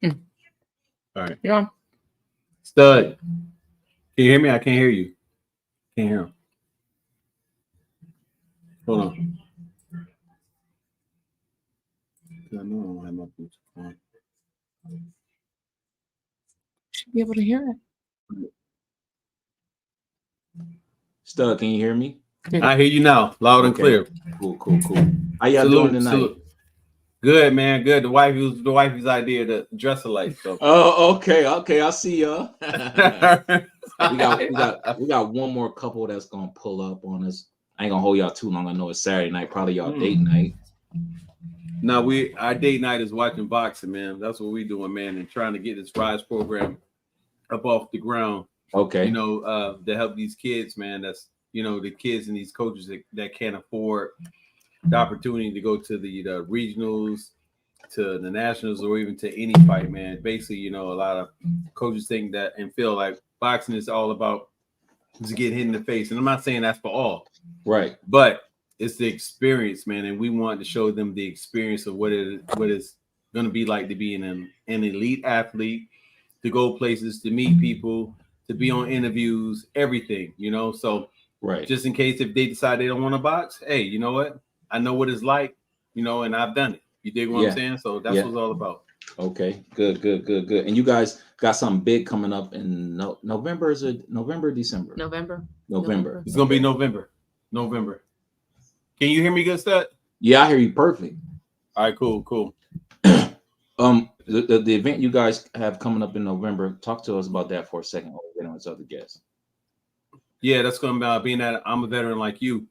All right. You're on. Stud. Can you hear me? I can't hear you. Can't hear him. Hold on. I know I don't have my Bluetooth on. Should be able to hear Stud, can you hear me? it. I hear you now, loud and clear. Cool. How y'all doing tonight? Good, man. Good. The wifey's idea to dress alike. So. Oh, okay. I'll see y'all. we got one more couple that's gonna pull up on us. I ain't gonna hold y'all too long. I know it's Saturday night, probably y'all date night. No, our date night is watching boxing, man. That's what we doing, man, and trying to get this Rise program up off the ground. Okay. You know, to help these kids, man. That's the kids and these coaches that can't afford the opportunity to go to the regionals, to the nationals, or even to any fight, man. Basically, a lot of coaches think that and feel like boxing is all about just getting hit in the face. And I'm not saying that's for all. Right. But it's the experience, man. And we want to show them the experience of what it's going to be like to be an elite athlete, to go places, to meet people, to be on interviews, everything, So right. Just in case if they decide they don't want to box, hey, you know what? I know what it's like, and I've done it. You dig what I'm saying? So that's what it's all about. Okay, good. And you guys got something big coming up in November? Is it November or December? November. It's going to be November. Can you hear me good, Stud? Yeah, I hear you perfect. All right, cool. The event you guys have coming up in November, talk to us about that for a second. We'll get on with other guests. Yeah, that's going to be being that I'm a veteran like you.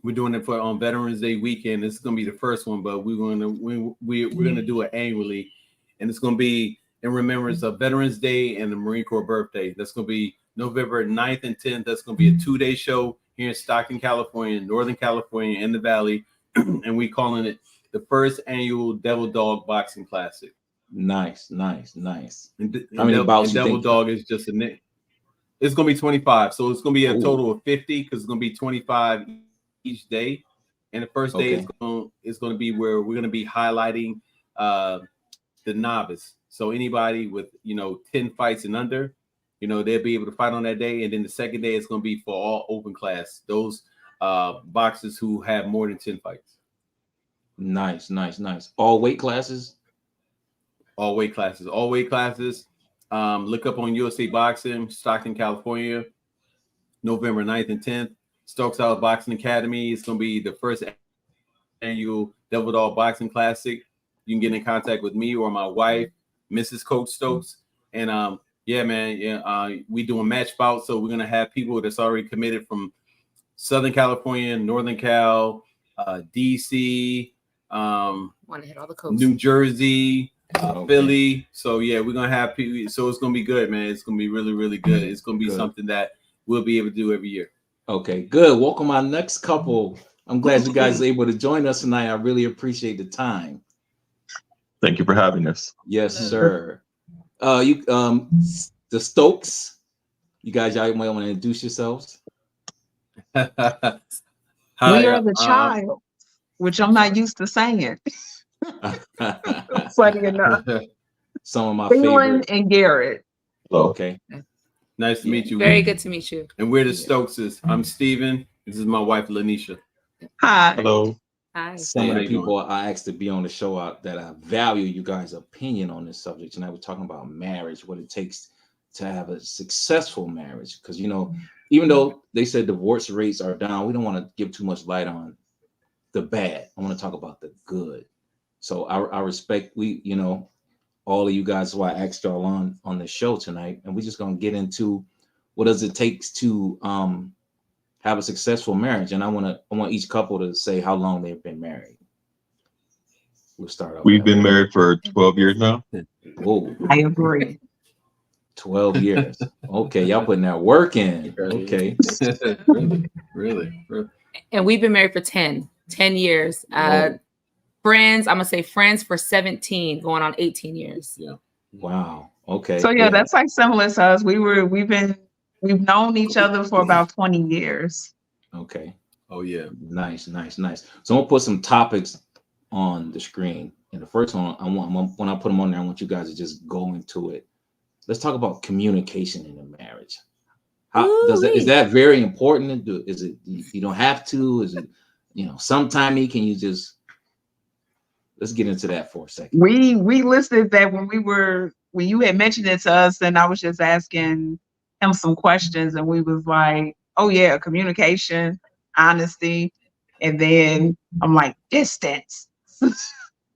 We're doing it on Veterans Day weekend. This is going to be the first one, but we're going to do it annually, and it's going to be in remembrance of Veterans Day and the Marine Corps birthday. That's going to be November 9th and 10th. That's going to be a 2-day show here in Stockton, California, Northern California, in the Valley, and we calling it the first annual Devil Dog Boxing Classic. Nice. And how many bouts? Devil Dog is just a nick. It's going to be 25, so it's going to be a total of 50 because it's going to be 25 each day. And the first day is going to be where we're going to be highlighting the novice. So anybody with 10 fights and under, they'll be able to fight on that day. And then the second day is going to be for all open class, those boxers who have more than 10 fights. Nice. All weight classes. Look up on USA Boxing, Stockton, California, November 9th and 10th. Stokes Out Boxing Academy. It's going to be the first annual Devil Dog Boxing Classic. You can get in contact with me or my wife, Mrs. Coach Stokes. And we doing match bouts. So we're going to have people that's already committed from Southern California, Northern Cal, DC, want to hit all the coasts. New Jersey, Philly. So we're going to have people. So it's going to be good, man. It's going to be really, really good. It's going to be something that we'll be able to do every year. Okay, good. Welcome our next couple. I'm glad you guys are able to join us tonight. I really appreciate the time. Thank you for having us. Yes, sir. The Stokes. You guys, y'all might want to introduce yourselves. We are the child, which I'm not used to saying. Funny enough. Some of my favorite. favorite. And Garrett. Okay. Nice to meet you. Very good to meet you. And we're the Stokeses. I'm Steven. This is my wife, Lanisha. Hi. Hello. Hi. Some of the people I asked to be on the show that I value you guys' opinion on this subject. Tonight we're talking about marriage, what it takes to have a successful marriage. Because, even though they said divorce rates are down, we don't want to give too much light on the bad. I want to talk about the good. So I respect all of you guys who I asked y'all on the show tonight, and we're just gonna get into what does it take to have a successful marriage. And I want each couple to say how long they've been married. We'll start off. We've been married for 12 years now. Whoa. I agree. 12 years. Okay, y'all putting that work in. Okay. Really. And we've been married for 10 years. Friends, I'm gonna say friends for 17, going on 18 years. Yeah. Wow. Okay. So that's like similar to us. We've known each other for about 20 years. Okay. Oh yeah. Nice. So I'm gonna put some topics on the screen. And the first one, when I put them on there, I want you guys to just go into it. Let's talk about communication in a marriage. Is that very important? Is it, you don't have to? Is it, sometime can you just, let's get into that for a second. We listed that when you had mentioned it to us, and I was just asking him some questions, and we was like, oh yeah, communication, honesty, and then I'm like, distance.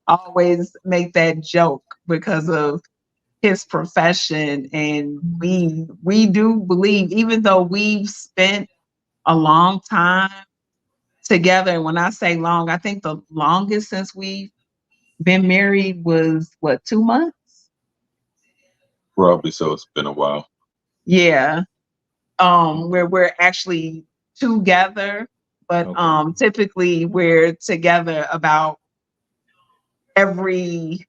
Always make that joke because of his profession, and we do believe, even though we've spent a long time together, and when I say long, I think the longest since we've been married was what, 2 months? Probably so. It's been a while. Yeah. Where we're actually together, but typically we're together about every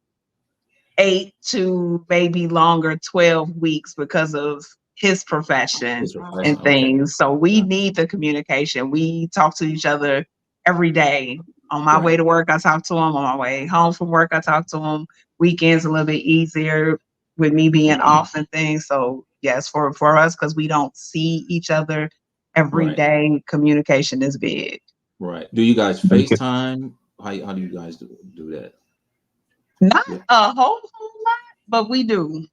8 to maybe longer, 12 weeks because of his profession and things. So we need the communication. We talk to each other every day. On my way to work, I talk to him. On my way home from work, I talk to him. Weekends a little bit easier with me being off and things. So yes, for us, because we don't see each other every day, communication is big. Right. Do you guys FaceTime? How do you guys do that? Not a whole lot, but we do.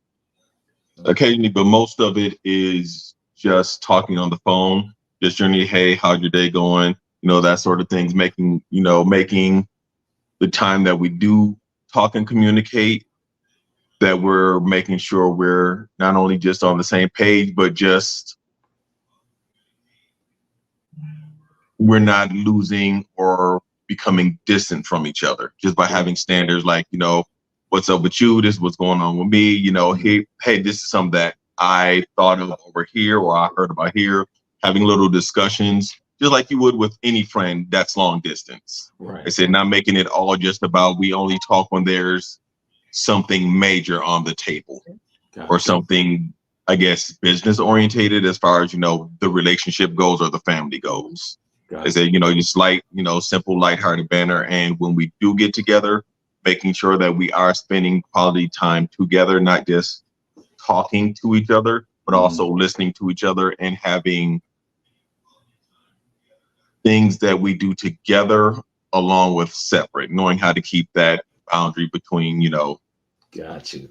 Occasionally, but most of it is just talking on the phone, just generally, hey, how's your day going? That sort of things, making the time that we do talk and communicate, that we're making sure we're not only just on the same page, but just we're not losing or becoming distant from each other just by having standards like, what's up with you? This is what's going on with me. Hey, this is something that I thought of over here or I heard about here, having little discussions, just like you would with any friend that's long distance. Right. I said, not making it all just about we only talk when there's something major on the table or something, I guess, business orientated as far as, the relationship goes or the family goes. I said, just simple, lighthearted banner. And when we do get together, making sure that we are spending quality time together, not just talking to each other, but also listening to each other and having things that we do together along with separate, knowing how to keep that boundary between, got you.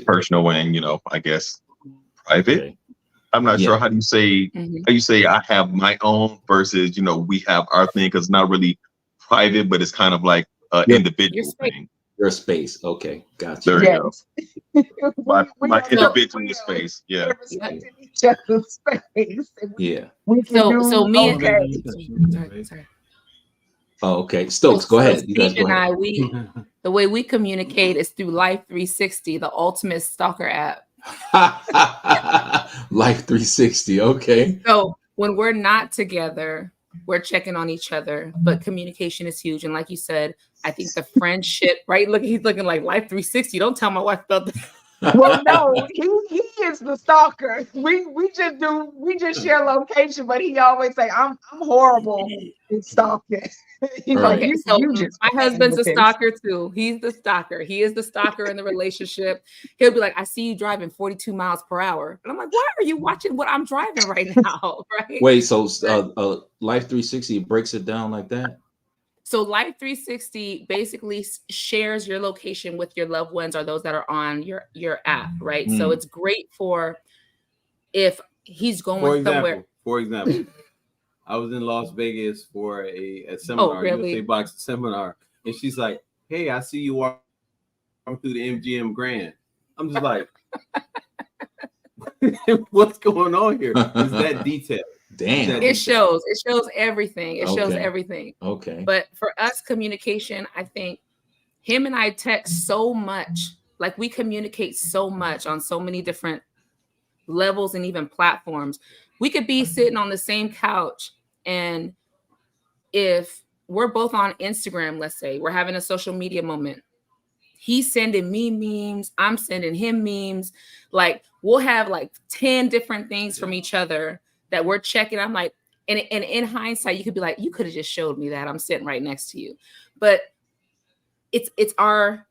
personal and, I guess, private. Okay. I'm not sure how do you say, I have my own versus, we have our thing, because it's not really private, but it's kind of like an individual thing. Your space. Okay. Gotcha. There you go. My individual space. Yeah. Each other's space. Yeah. We can so me and sorry. Oh, okay. Stokes, go ahead. You guys go ahead. The way we communicate is through Life 360, the ultimate stalker app. Life 360. Okay. So when we're not together, we're checking on each other, but communication is huge. And like you said, I think the friendship, right? Look, he's looking like Life 360. Don't tell my wife about that. Well, no, he is the stalker. We just share location, but he always say I'm horrible in stalking. He's like, my husband's a stalker too. He's the stalker. He is the stalker in the relationship. He'll be like, I see you driving 42 miles per hour. And I'm like, why are you watching what I'm driving right now? Right. Wait, so Life 360 breaks it down like that? So Life 360 basically shares your location with your loved ones or those that are on your app, right? So it's great for if he's going somewhere. For example, I was in Las Vegas for a seminar, USA Box seminar, and she's like, "Hey, I see you walking through the MGM Grand." I'm just like, "What's going on here? Is that detailed?" Damn. It shows everything. It shows everything. Okay. But for us, communication, I think him and I text so much. Like we communicate so much on so many different levels and even platforms. We could be sitting on the same couch, and if we're both on Instagram, let's say we're having a social media moment, he's sending me memes, I'm sending him memes. Like we'll have like 10 different things from each other that we're checking. I'm like, and in hindsight, you could be like, you could have just showed me that. I'm sitting right next to you. But it's our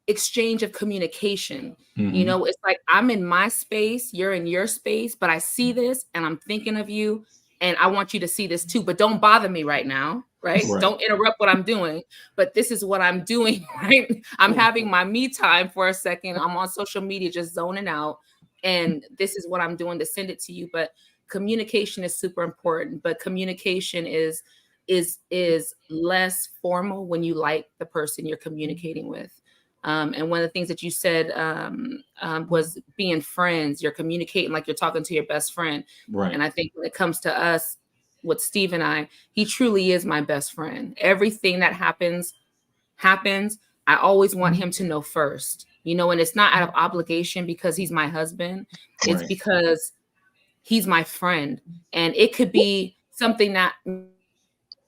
exchange of communication. Mm-hmm. You know, it's like I'm in my space, you're in your space, but I see this and I'm thinking of you and I want you to see this too, but don't bother me right now, right? Don't interrupt what I'm doing, but this is what I'm doing, right? I'm having my me time for a second. I'm on social media just zoning out, and this is what I'm doing to send it to you. But communication is super important, but communication is less formal when you like the person you're communicating with. And one of the things that you said was being friends. You're communicating like you're talking to your best friend. Right. And I think when it comes to us, with Steve and I, he truly is my best friend. Everything that happens. I always want him to know first, you know, and it's not out of obligation because he's my husband. It's because he's my friend. And it could be something that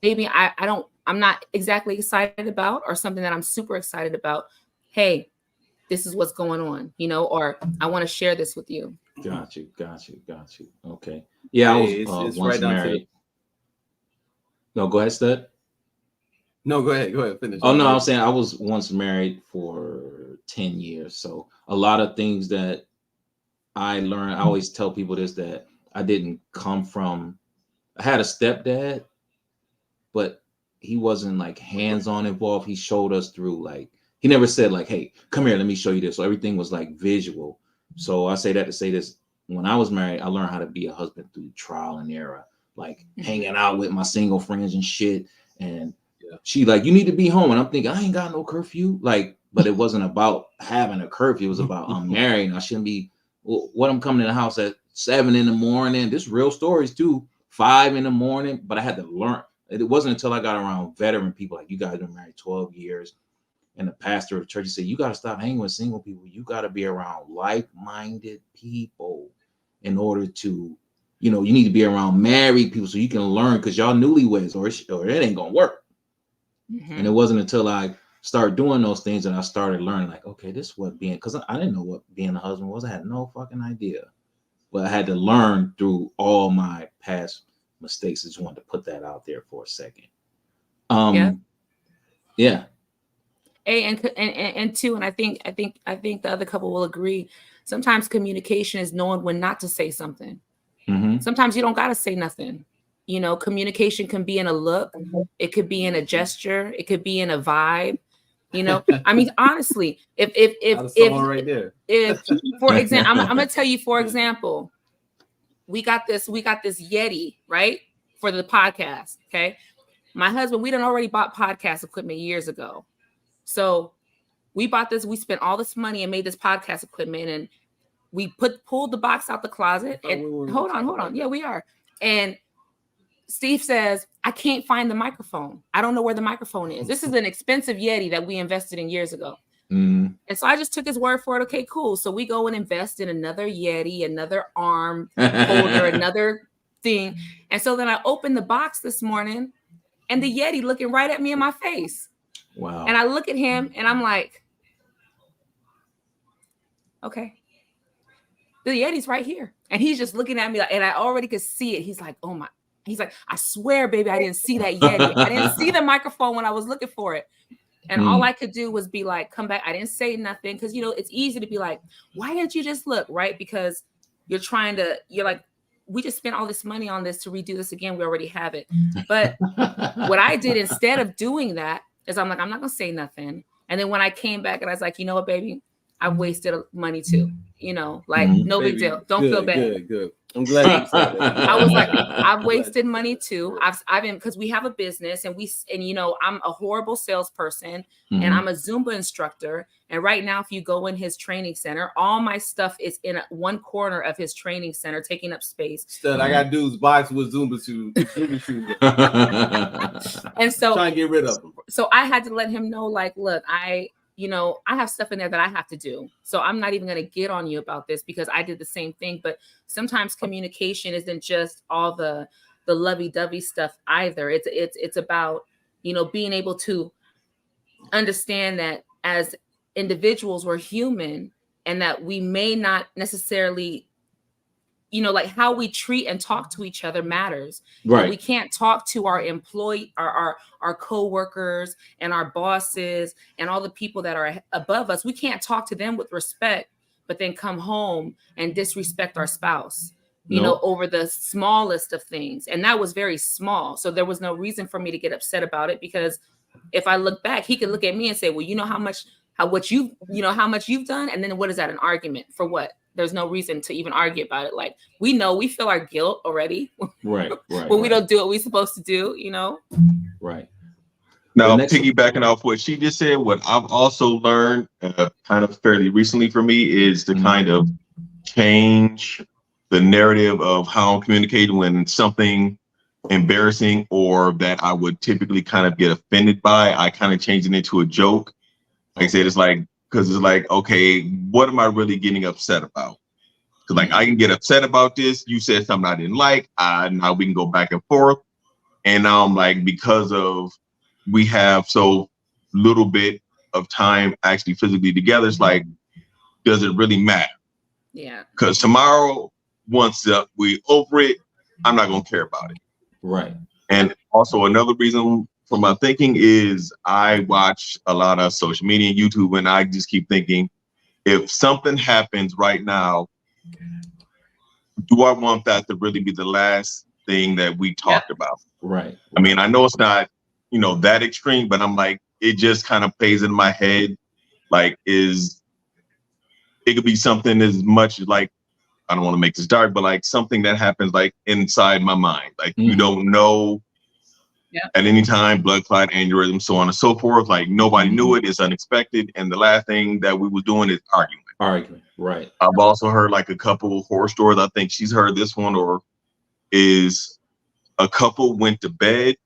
maybe I'm not exactly excited about, or something that I'm super excited about. Hey, this is what's going on, you know, or I want to share this with you. Got you. Okay. Yeah, I was it's once right down married. No, go ahead, Stud. No, go ahead. Finish. Oh, no, I was saying I was once married for 10 years. So a lot of things that I learned, I always tell people this, that I didn't come from, I had a stepdad, but he wasn't like hands-on involved. He showed us through, like, he never said like, hey, come here, let me show you this. So everything was like visual. So I say that to say this, when I was married, I learned how to be a husband through trial and error, like hanging out with my single friends and shit. And she like, you need to be home. And I'm thinking, I ain't got no curfew. Like, but it wasn't about having a curfew. It was about, I'm married. I shouldn't be, what, I'm coming to the house at 7 a.m. This real stories too, 5 a.m. But I had to learn. It wasn't until I got around veteran people, like, you guys been married 12 years. And the pastor of the church, he said, you got to stop hanging with single people. You got to be around like-minded people in order to, you know, you need to be around married people so you can learn, because y'all newlyweds or it ain't going to work. Mm-hmm. And it wasn't until I started doing those things that I started learning, like, okay, this is what being, because I didn't know what being a husband was. I had no fucking idea. But I had to learn through all my past mistakes. I just wanted to put that out there for a second. Yeah. And two, and I think the other couple will agree. Sometimes communication is knowing when not to say something. Mm-hmm. Sometimes you don't got to say nothing. You know, communication can be in a look. It could be in a gesture. It could be in a vibe. You know, I mean, honestly, if right there. If for example, I'm gonna tell you, for example, we got this Yeti, right, for the podcast. Okay, my husband, we done already bought podcast equipment years ago. So we bought this, we spent all this money and made this podcast equipment, and we pulled the box out the closet. And hold on. Yeah, we are. And Steve says, I can't find the microphone. I don't know where the microphone is. This is an expensive Yeti that we invested in years ago. Mm. And so I just took his word for it. Okay, cool. So we go and invest in another Yeti, another arm holder, another thing. And so then I opened the box this morning, and the Yeti looking right at me in my face. Wow. And I look at him and I'm like, okay, the Yeti's right here. And he's just looking at me, and I already could see it. He's like, oh my, he's like, I swear, baby, I didn't see that Yeti. I didn't see the microphone when I was looking for it. And all I could do was be like, come back. I didn't say nothing. Cause you know, it's easy to be like, why didn't you just look? Right. Because you're like, we just spent all this money on this to redo this again. We already have it. But what I did instead of doing that is I'm like, I'm not going to say nothing. And then when I came back and I was like, you know what, baby, I wasted money too. You know, like no big deal. Don't feel bad. Good. I'm glad you said that. I was like, I've wasted money too. I've been, because we have a business and you know, I'm a horrible salesperson and I'm a Zumba instructor. And right now, if you go in his training center, all my stuff is in one corner of his training center, taking up space. Stud, I got dudes box with Zumba shoes. And so trying to get rid of them. So I had to let him know, like, look, I have stuff in there that I have to do. So I'm not even going to get on you about this because I did the same thing. But sometimes communication isn't just all the lovey-dovey stuff either. It's about, you know, being able to understand that as individuals, we're human, and that we may not necessarily you know, like how we treat and talk to each other matters. Right. And we can't talk to our employee, our co-workers and our bosses and all the people that are above us. We can't talk to them with respect, but then come home and disrespect our spouse, you know, over the smallest of things. And that was very small. So there was no reason for me to get upset about it, because if I look back, he could look at me and say, well, you know how much you've done. And then what is that, an argument for what? There's no reason to even argue about it. Like, we feel our guilt already. Right. when we don't do what we're supposed to do, you know? Right. Now, piggybacking off what she just said, what I've also learned kind of fairly recently for me is to kind of change the narrative of how I'm communicating when something embarrassing or that I would typically kind of get offended by, I kind of change it into a joke. Like I said, it's like, because it's like, okay, what am I really getting upset about? Because like I can get upset about this. You said something I didn't like. Now we can go back and forth. And now I'm like, because of we have so little bit of time actually physically together, it's like, does it really matter? Yeah. Because tomorrow, once we over it, I'm not gonna care about it. Right. And also another reason for my thinking is I watch a lot of social media and YouTube, and I just keep thinking, if something happens right now, do I want that to really be the last thing that we talked about? Right. I mean, I know it's not, you know, that extreme, but I'm like, it just kind of plays in my head. Like, it could be something as much like, I don't want to make this dark, but like something that happens like inside my mind. Like you don't know at any time, blood clot, aneurysm, so on and so forth. Like nobody knew it. It's unexpected. And the last thing that we were doing is arguing. Right. I've also heard like a couple horror stories. I think she's heard this one, or is a couple went to bed,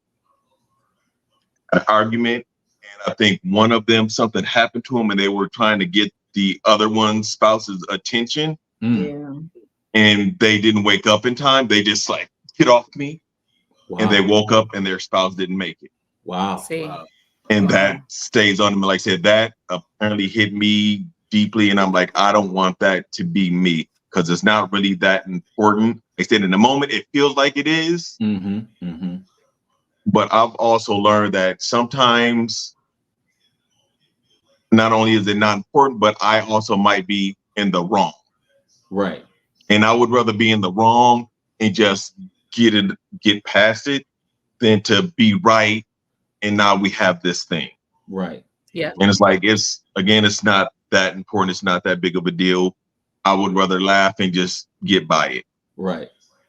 an argument, and I think one of them, something happened to them and they were trying to get the other one's spouse's attention. Yeah. And they didn't wake up in time. They just like, get off me. Wow. And they woke up and their spouse didn't make it. Wow. Wow. And that stays on them. Like I said, that apparently hit me deeply. And I'm like, I don't want that to be me, because it's not really that important. They said in the moment, it feels like it is. But I've also learned that sometimes not only is it not important, but I also might be in the wrong. Right. And I would rather be in the wrong and just get past it than to be right. And now we have this thing. Right. Yeah. And it's like, it's not that important. It's not that big of a deal. I would rather laugh and just get by it. Right.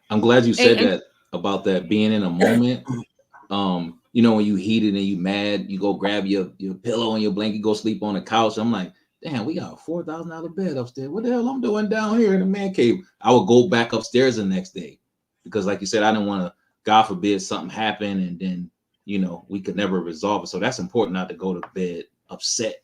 I'm glad you said that about that being in a moment. You know, when you heated and you mad, you go grab your pillow and your blanket, go sleep on the couch. I'm like, damn, we got a $4,000 bed upstairs. What the hell I'm doing down here in the man cave? I would go back upstairs the next day because, like you said, I didn't want to, God forbid, something happen and then, you know, we could never resolve it. So that's important, not to go to bed upset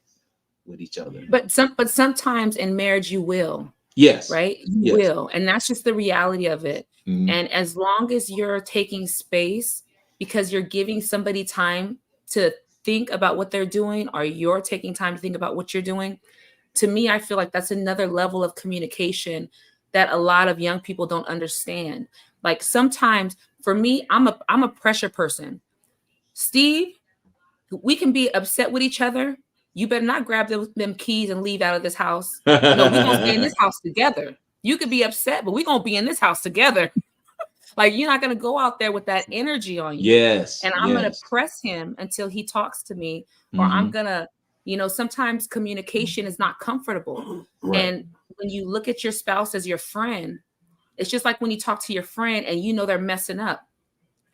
with each other. But sometimes in marriage you will. Yes. Right? You will. And that's just the reality of it. And as long as you're taking space because you're giving somebody time to think about what they're doing, or you're taking time to think about what you're doing, to me, I feel like that's another level of communication that a lot of young people don't understand. Like sometimes for me, I'm a pressure person. Steve, we can be upset with each other. You better not grab them keys and leave out of this house. No, we're going to stay in this house together. You could be upset, but we're going to be in this house together. Like, you're not going to go out there with that energy on you. Yes. And I'm going to press him until he talks to me, or I'm going to, you know, sometimes communication is not comfortable. Right. And when you look at your spouse as your friend, it's just like when you talk to your friend and you know they're messing up.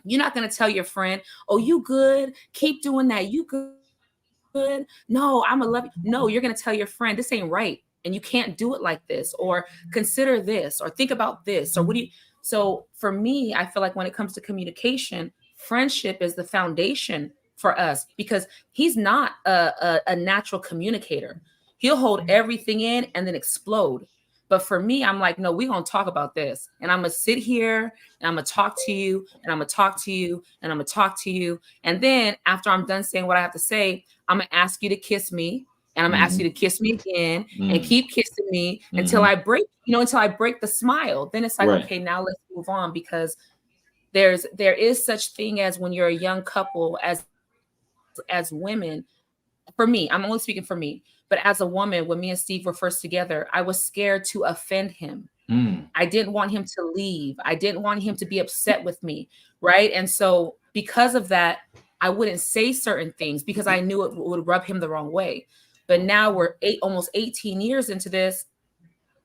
You're not going to tell your friend, oh, you good? Keep doing that. You good? No, I'm a love you. No, you're going to tell your friend, this ain't right. And you can't do it like this, or consider this, or think about this, or what do you... So for me, I feel like when it comes to communication, friendship is the foundation for us, because he's not a natural communicator. He'll hold everything in and then explode. But for me, I'm like, no, we're going to talk about this. And I'm going to sit here and I'm going to talk to you and I'm going to talk to you and I'm going to talk to you. And then after I'm done saying what I have to say, I'm going to ask you to kiss me. And I'm gonna ask you to kiss me again and keep kissing me until I break, until I break the smile. Then it's like, okay, now let's move on, because there is such thing as when you're a young couple as women. For me, I'm only speaking for me, but as a woman, when me and Steve were first together, I was scared to offend him. I didn't want him to leave. I didn't want him to be upset with me, right? And so because of that, I wouldn't say certain things because I knew it would rub him the wrong way. But now we're almost 18 years into this.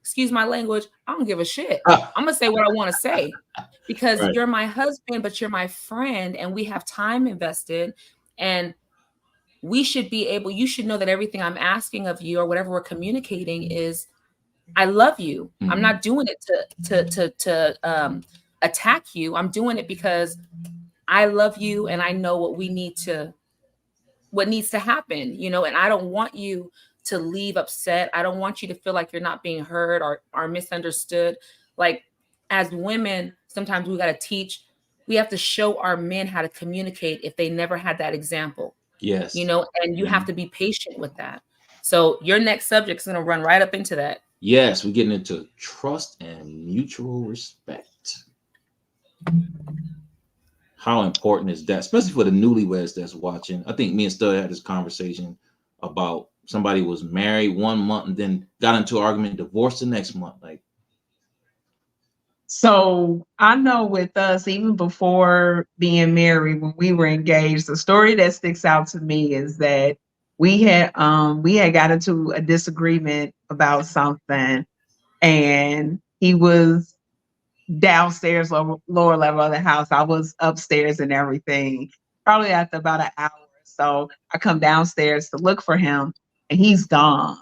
Excuse my language. I don't give a shit. I'm gonna say what I want to say because you're my husband, but you're my friend, and we have time invested, and we should be able. You should know that everything I'm asking of you or whatever we're communicating is, I love you. I'm not doing it to attack you. I'm doing it because I love you and I know what needs to happen, and I don't want you to leave upset. I don't want you to feel like you're not being heard or misunderstood. Like, as women, sometimes we have to show our men how to communicate if they never had that example. Yes. And you have to be patient with that. So your next subject is going to run right up into that. Yes, we're getting into trust and mutual respect. How important is that, especially for the newlyweds that's watching? I think me and Stud had this conversation about somebody was married 1 month and then got into an argument, divorced the next month. Like, so I know with us, even before being married, when we were engaged, the story that sticks out to me is that we had got into a disagreement about something, and he was downstairs, lower level of the house. I was upstairs and everything. Probably after about an hour or so, I come downstairs to look for him, and he's gone.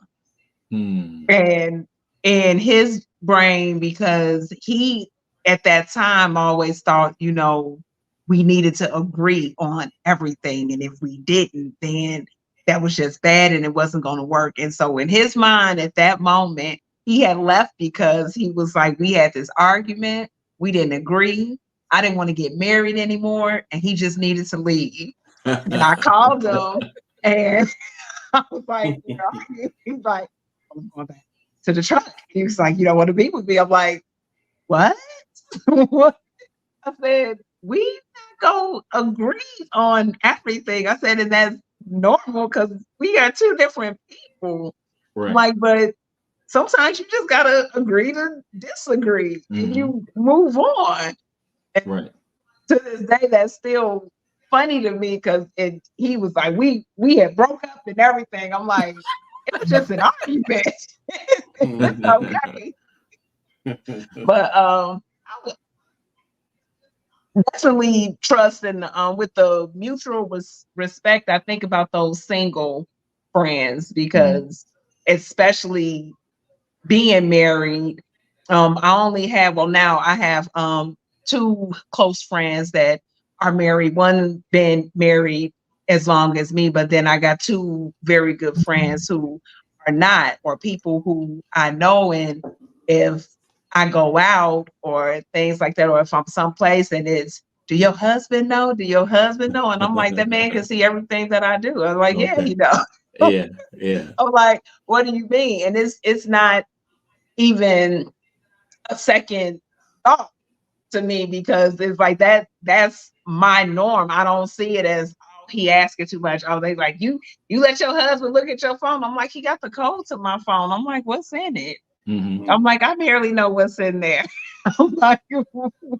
And in his brain, because he at that time always thought, we needed to agree on everything, and if we didn't, then that was just bad and it wasn't going to work. And so in his mind at that moment, he had left because he was like, we had this argument, we didn't agree, I didn't want to get married anymore, and he just needed to leave. And I called him, and I was like, he's like, I'm going back to the truck. He was like, you don't want to be with me? I'm like, what? What? I said, we not gonna agree on everything. I said, and that's normal because we are two different people. Right. Like, but sometimes you just gotta agree to disagree and you move on. And to this day, that's still funny to me because he was like, we had broke up and everything. I'm like, it was just an argument. It's okay. But I would definitely trust, and with the mutual respect, I think about those single friends because especially being married, now I have two close friends that are married. One been married as long as me, but then I got two very good friends who are not, or people who I know, and if I go out or things like that, or if I'm someplace and it's, do your husband know? Do your husband know? And I'm like, that man can see everything that I do. I'm like, yeah, he knows. Yeah. I'm like, what do you mean? And it's not even a second thought to me because it's like that's my norm. I don't see it as, oh, he asking too much. Oh, they like, you let your husband look at your phone. I'm like, he got the code to my phone. I'm like, what's in it? I'm like, I barely know what's in there. I'm like,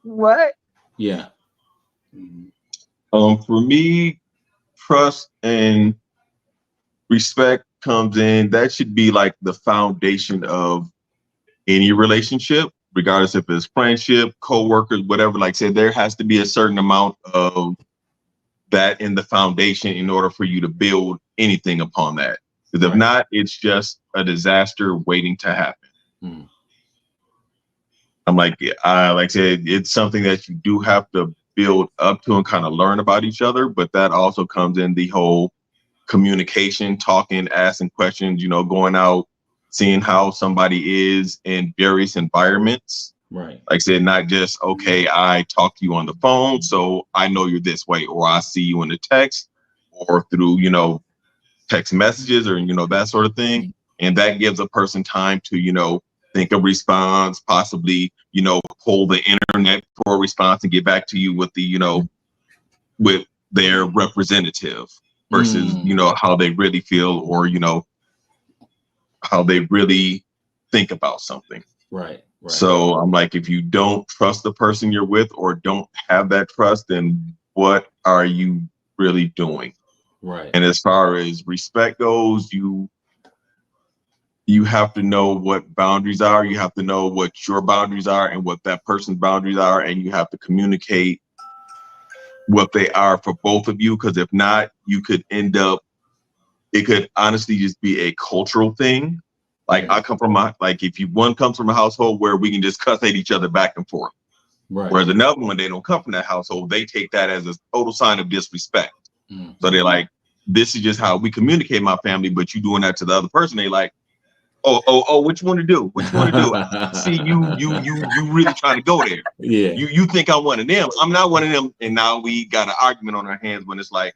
what? Yeah. For me, trust and respect comes in. That should be like the foundation of any relationship, regardless if it's friendship, co-workers, whatever. Like I said, there has to be a certain amount of that in the foundation in order for you to build anything upon that. Because if not, it's just a disaster waiting to happen. I'm like I said, it's something that you do have to build up to and kind of learn about each other. But that also comes in the whole communication, talking, asking questions, going out, seeing how somebody is in various environments. Right. Like I said, not just, okay, I talk to you on the phone, so I know you're this way, or I see you in the text or through, text messages or, that sort of thing. And that gives a person time to, think of response, possibly, pull the internet for a response and get back to you with the, with their representative versus, how they really feel or, how they really think about something. Right. So I'm like, if you don't trust the person you're with or don't have that trust, then what are you really doing? Right. And as far as respect goes, you have to know what boundaries are. You have to know what your boundaries are and what that person's boundaries are. And you have to communicate what they are for both of you. Because if not, you could end up, it could honestly just be a cultural thing. Like I come from one comes from a household where we can just cuss at each other back and forth. Right. Whereas another one, they don't come from that household. They take that as a total sign of disrespect. So they're like, this is just how we communicate in my family, but you doing that to the other person. They like, oh, what you want to do? What you want to do? See, you really trying to go there. Yeah. You think I'm one of them. I'm not one of them. And now we got an argument on our hands when it's like,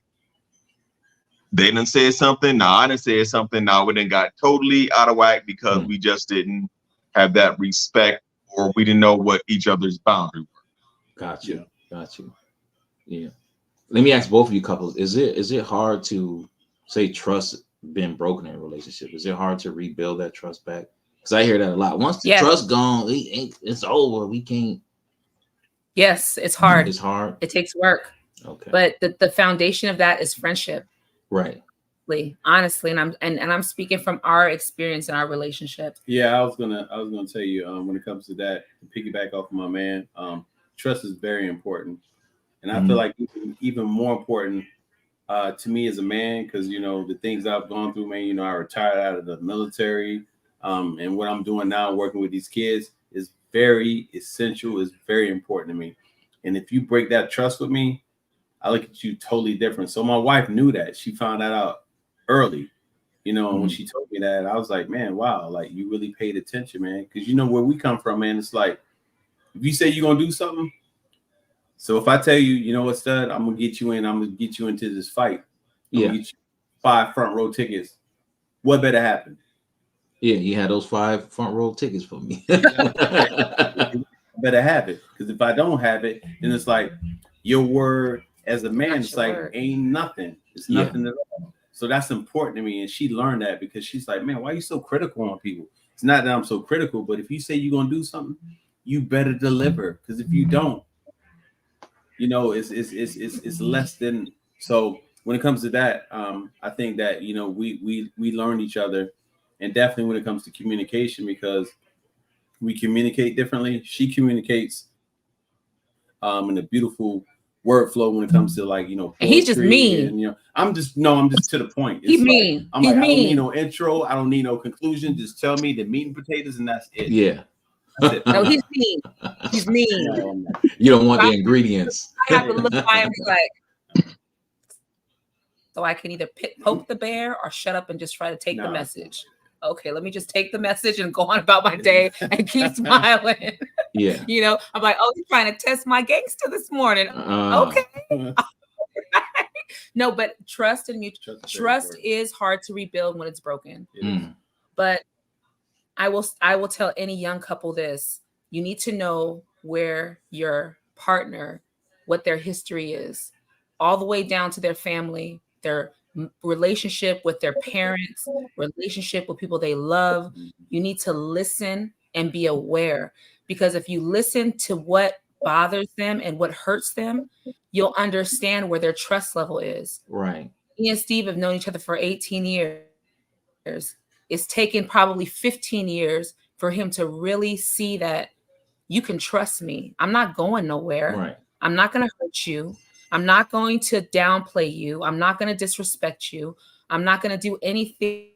they done said something. Now I done said something. Now we done got totally out of whack because we just didn't have that respect or we didn't know what each other's boundaries were. Got you. Yeah. Let me ask both of you couples, is it hard to say trust been broken in a relationship? Is it hard to rebuild that trust back? Because I hear that a lot. Once the trust gone, it's over. We can't. Yes, it's hard. It's hard. It takes work. Okay. But the foundation of that is friendship. Right. Honestly, and I'm speaking from our experience in our relationship. Yeah, I was gonna tell you when it comes to that, to piggyback off of my man, trust is very important. And I feel like even more important to me as a man, because, the things I've gone through, man, I retired out of the military. And what I'm doing now, working with these kids, is very essential, is very important to me. And if you break that trust with me, I look at you totally different. So my wife knew that. She found that out early, and when she told me that, I was like, man, wow, like you really paid attention, man. Because where we come from, man, it's like, if you say you're going to do something, so if I tell you, you know what, stud, I'm gonna get you in. I'm gonna get you into this fight. I'm gonna get you 5 front row tickets. What better happen? Yeah, you had those 5 front row tickets for me. Better have it, because if I don't have it, then it's like your word as a man. It's like ain't nothing. It's nothing at all. So that's important to me, and she learned that because she's like, man, why are you so critical on people? It's not that I'm so critical, but if you say you're gonna do something, you better deliver. Because if you don't, it's less than. So when it comes to that, I think that we learn each other, and definitely when it comes to communication, because we communicate differently. She communicates in a beautiful word flow when it comes to poetry, and he's just mean. And, I'm just to the point. He's mean. I don't need no intro. I don't need no conclusion. Just tell me the meat and potatoes, and that's it. Yeah. No, he's mean. He's mean. You don't want the ingredients. I have to look by him like, so I can either poke the bear or shut up and just try to take the message. Okay, let me just take the message and go on about my day and keep smiling. Yeah. I'm like, oh, he's trying to test my gangster this morning. Okay. No, but trust is hard to rebuild when it's broken. But I will tell any young couple this: you need to know where your partner, what their history is, all the way down to their family, their relationship with their parents, relationship with people they love. You need to listen and be aware, because if you listen to what bothers them and what hurts them, you'll understand where their trust level is. Right. Me and Steve have known each other for 18 years. It's taken probably 15 years for him to really see that you can trust me. I'm not going nowhere. Right. I'm not going to hurt you. I'm not going to downplay you. I'm not going to disrespect you. I'm not going to do anything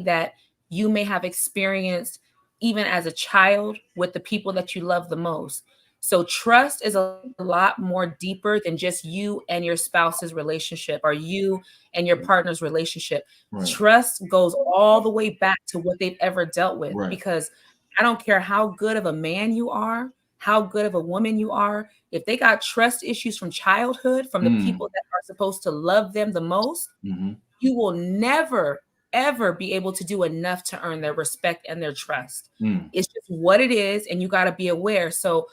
that you may have experienced even as a child with the people that you love the most. So trust is a lot more deeper than just you and your spouse's relationship or you and your partner's relationship. Right. Trust goes all the way back to what they've ever dealt with, because I don't care how good of a man you are, how good of a woman you are. If they got trust issues from childhood, from the people that are supposed to love them the most, you will never, ever be able to do enough to earn their respect and their trust. It's just what it is, and you got to be aware. So,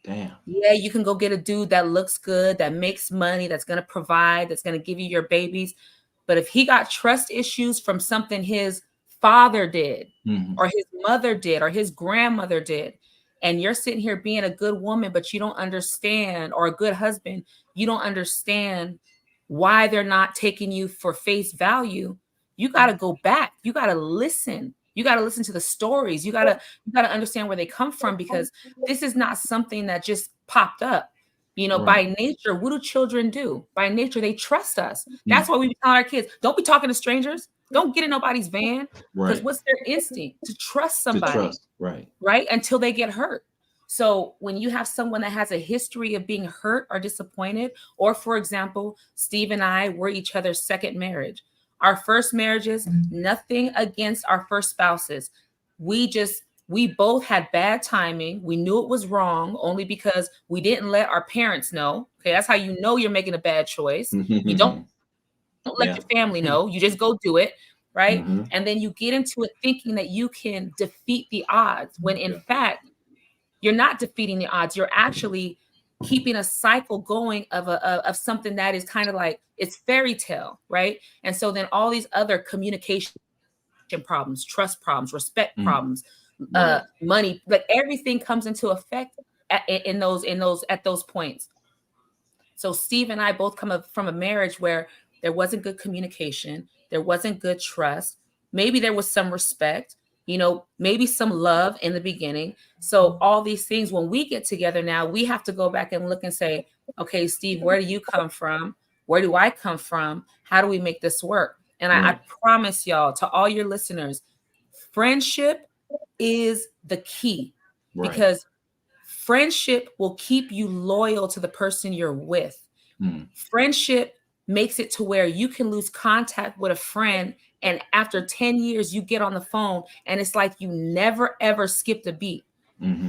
damn. Yeah, you can go get a dude that looks good, that makes money, that's going to provide, that's going to give you your babies. But if he got trust issues from something his father did, or his mother did, or his grandmother did, and you're sitting here being a good woman, but you don't understand, or a good husband, you don't understand why they're not taking you for face value, you got to go back. You got to listen. You got to listen to the stories. You got to understand where they come from, because this is not something that just popped up. You know, by nature, what do children do? By nature, they trust us. That's why we tell our kids, don't be talking to strangers. Don't get in nobody's van. Because what's their instinct? To trust somebody. To trust. Right? Until they get hurt. So when you have someone that has a history of being hurt or disappointed, or for example, Steve and I were each other's second marriage. Our first marriages, nothing against our first spouses. We both had bad timing. We knew it was wrong only because we didn't let our parents know. Okay, that's how you know you're making a bad choice. You don't let your family know. You just go do it, right? And then you get into it thinking that you can defeat the odds, when in fact, you're not defeating the odds. You're actually keeping a cycle going of something that is kind of like, it's fairy tale, right? And so then all these other communication problems, trust problems, respect problems, money, like everything comes into effect at those points. So Steve and I both come from a marriage where there wasn't good communication, there wasn't good trust, maybe there was some respect, you know, maybe some love in the beginning. So all these things, when we get together now, we have to go back and look and say, okay, Steve, where do you come from? Where do I come from? How do we make this work? And I promise y'all, to all your listeners, friendship is the key, because friendship will keep you loyal to the person you're with. Friendship makes it to where you can lose contact with a friend, and after 10 years, you get on the phone and it's like you never, ever skipped a beat.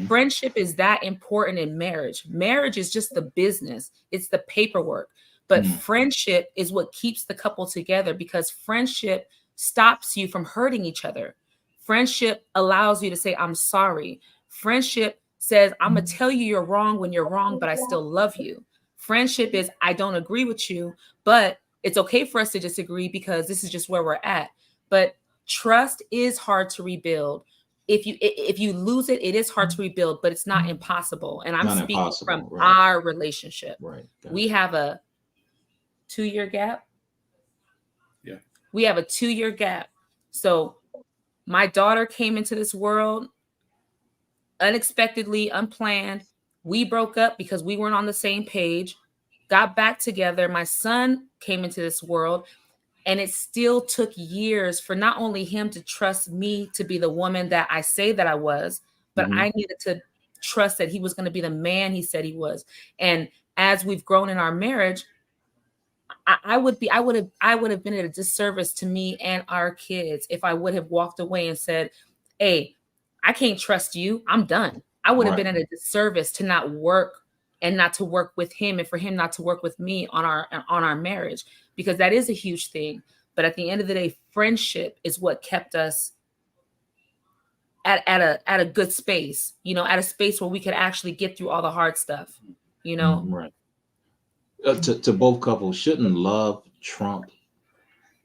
Friendship is that important in marriage. Marriage is just the business. It's the paperwork. But friendship is what keeps the couple together, because friendship stops you from hurting each other. Friendship allows you to say, I'm sorry. Friendship says, I'm going to tell you you're wrong when you're wrong, but I still love you. Friendship is, I don't agree with you, but it's okay for us to disagree because this is just where we're at. But trust is hard to rebuild. If you lose it, it is hard to rebuild, but it's not impossible. And I'm speaking from our relationship. We have a 2-year gap. Yeah. We have a 2-year gap. So my daughter came into this world unexpectedly, unplanned. We broke up because we weren't on the same page, got back together. My son came into this world, and it still took years for not only him to trust me to be the woman that I say that I was, but I needed to trust that he was going to be the man he said he was. And as we've grown in our marriage, I would have been at a disservice to me and our kids if I would have walked away and said, hey, I can't trust you. I'm done. I would have been at a disservice to not work and not to work with him, and for him not to work with me on our marriage, because that is a huge thing. But at the end of the day, friendship is what kept us at a good space, you know, at a space where we could actually get through all the hard stuff, you know? Right. To both couples, shouldn't love trump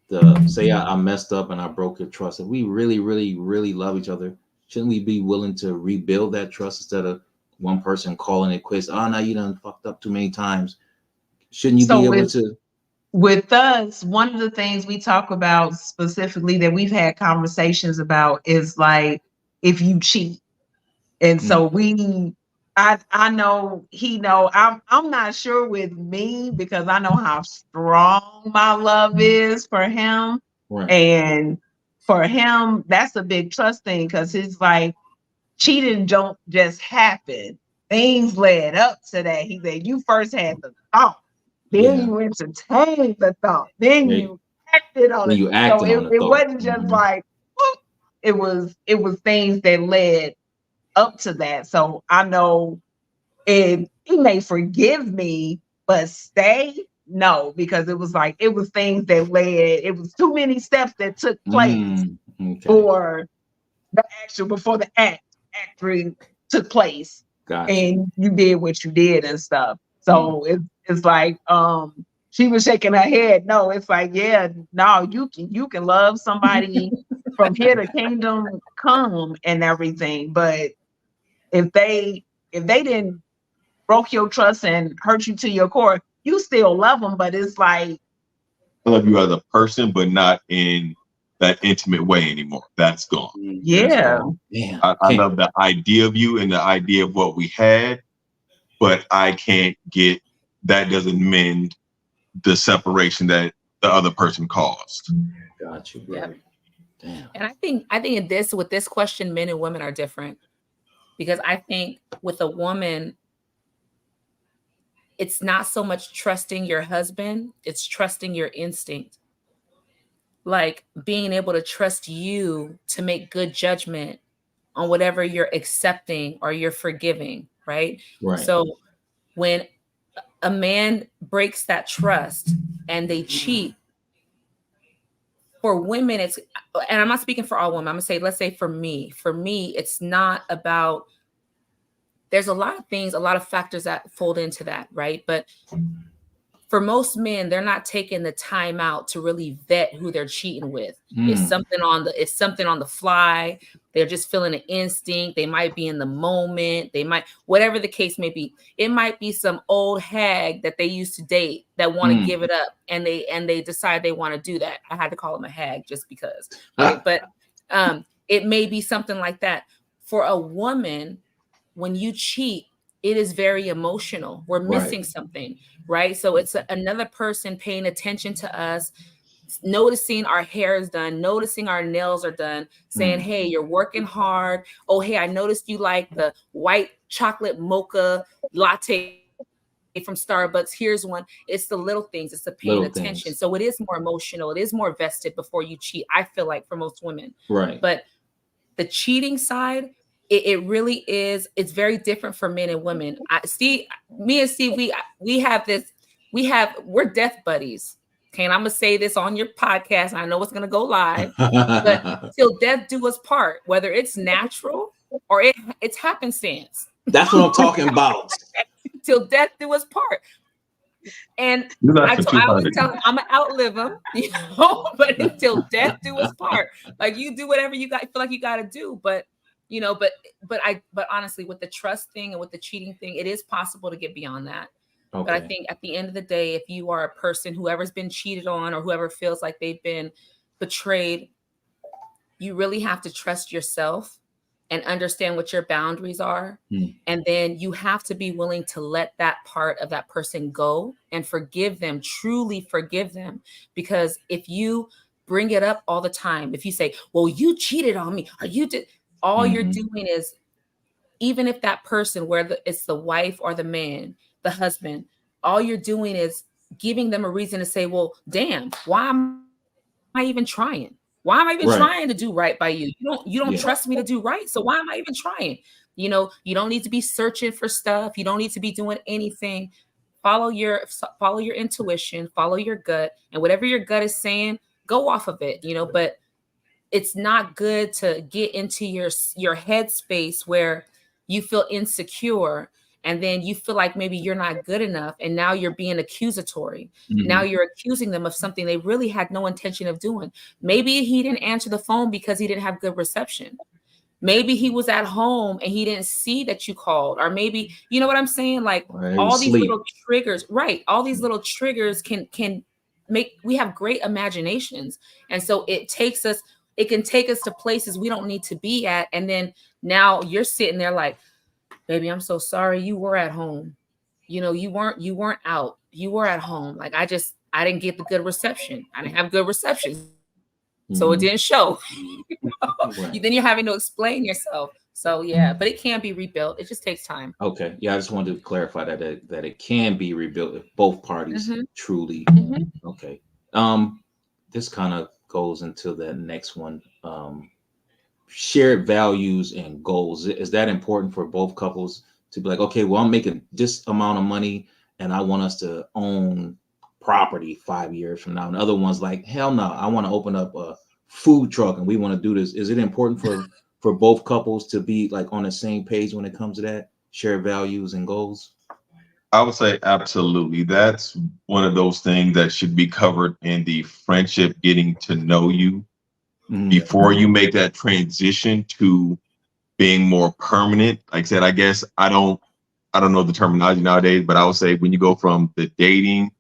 the say I messed up and I broke your trust? If we really, really, really love each other, shouldn't we be willing to rebuild that trust instead of one person calling it quits? Oh, no, you done fucked up too many times. Shouldn't you be able to? With us, one of the things we talk about specifically that we've had conversations about is like, if you cheat. And so I know he know, I'm not sure with me, because I know how strong my love is for him. And for him, that's a big trust thing, because it's like, cheating don't just happen. Things led up to that. He said, you first had the thought, then you entertained the thought, then you acted on it. So it wasn't just like, whoop. It was things that led up to that. So I know he may forgive me, but stay, no, because it was like it was things that led. It was too many steps that took place for the actual before the actually took place, and you did what you did and stuff. So it's like she was shaking her head. No, it's like, yeah, no, you can love somebody from here to kingdom come and everything, but if they didn't broke your trust and hurt you to your core, you still love them, but it's like I love you as a person, but not in that intimate way anymore. That's gone. Yeah. I love the idea of you and the idea of what we had, but I can't get that doesn't mend the separation that the other person caused. Got you. Yeah. Damn. And I think with this question, men and women are different, because I think with a woman, it's not so much trusting your husband, it's trusting your instinct. Like being able to trust you to make good judgment on whatever you're accepting or you're forgiving, right? So when a man breaks that trust and they cheat, for women, it's, and I'm not speaking for all women, I'm gonna say, let's say for me, it's not about, there's a lot of things, a lot of factors that fold into that, right? But for most men, they're not taking the time out to really vet who they're cheating with. It's something on the fly. They're just feeling an instinct. They might be in the moment. They might, whatever the case may be. It might be some old hag that they used to date that want to give it up, and they decide they want to do that. I had to call him a hag just because, right? But it may be something like that. For a woman, when you cheat, it is very emotional. We're missing something, right? So it's another person paying attention to us, noticing our hair is done, noticing our nails are done, saying, hey, you're working hard. Oh, hey, I noticed you like the white chocolate mocha latte from Starbucks. Here's one. It's the little things. It's the paying attention. So it is more emotional. It is more vested before you cheat, I feel like, for most women. Right. But the cheating side, it really is. It's very different for men and women. Me and Steve, we're death buddies. Okay, and I'm gonna say this on your podcast. I know it's gonna go live, but till death do us part, whether it's natural or it's happenstance. That's what I'm talking about. Till death do us part. And I always tell him I'm gonna outlive him, but until death do us part. Like, you do whatever you feel like you gotta do, but honestly, with the trust thing and with the cheating thing, it is possible to get beyond that. Okay. But I think at the end of the day, if you are a person, whoever's been cheated on or whoever feels like they've been betrayed, you really have to trust yourself and understand what your boundaries are. And then you have to be willing to let that part of that person go and forgive them, truly forgive them. Because if you bring it up all the time, if you say, well, you cheated on me, or you did, all you're doing is, even if that person, whether it's the wife or the man, the husband, all you're doing is giving them a reason to say, well, damn, why am I even trying? Why am I even trying to do right by you? You don't trust me to do right. So why am I even trying? You don't need to be searching for stuff. You don't need to be doing anything. Follow your intuition, follow your gut, and whatever your gut is saying, go off of it, but it's not good to get into your head space where you feel insecure, and then you feel like maybe you're not good enough, and now you're being accusatory. Now you're accusing them of something they really had no intention of doing. Maybe he didn't answer the phone because he didn't have good reception. Maybe he was at home and he didn't see that you called, or maybe, you know what I'm saying? Like all these little triggers, right? All these little triggers can make, we have great imaginations. And so it can take us to places we don't need to be at. And then now you're sitting there like, baby, I'm so sorry. You were at home. You weren't out. You were at home. Like, I didn't get the good reception. I didn't have good reception. So it didn't show. Then you're having to explain yourself. So yeah, but it can be rebuilt. It just takes time. Okay. Yeah, I just wanted to clarify that it can be rebuilt if both parties truly. Okay. This kind of goes into the next one. Shared values and goals. Is that important for both couples to be like, okay, well, I'm making this amount of money and I want us to own property 5 years from now, and the other one's like, hell no, I want to open up a food truck and we want to do this. Is it important for both couples to be like on the same page when it comes to that, share values and goals? I would say absolutely. That's one of those things that should be covered in the friendship, getting to know you before you make that transition to being more permanent. Like I said, I guess I don't know the terminology nowadays, but I would say when you go from the dating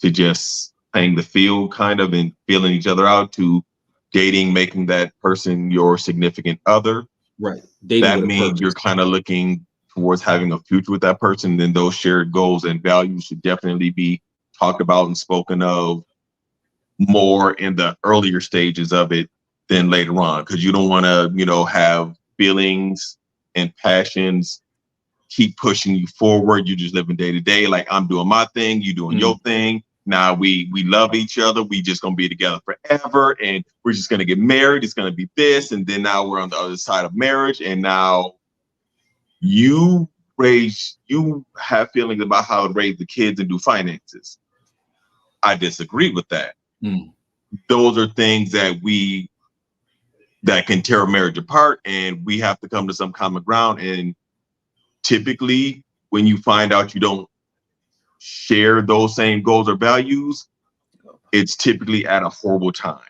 to just playing the field kind of and feeling each other out to dating, making that person your significant other. Right. That means you're kind of looking towards having a future with that person. Then those shared goals and values should definitely be talked about and spoken of more in the earlier stages of it than later on. Because you don't want to, have feelings and passions keep pushing you forward. You're just living day to day. Like, I'm doing my thing, you doing your thing. Now we love each other. We just gonna be together forever, and we're just gonna get married. It's gonna be this, and then now we're on the other side of marriage, and now you have feelings about how to raise the kids and do finances. I disagree with that. Those are things that can tear a marriage apart, and we have to come to some common ground. And typically, when you find out you don't share those same goals or values, it's typically at a horrible time.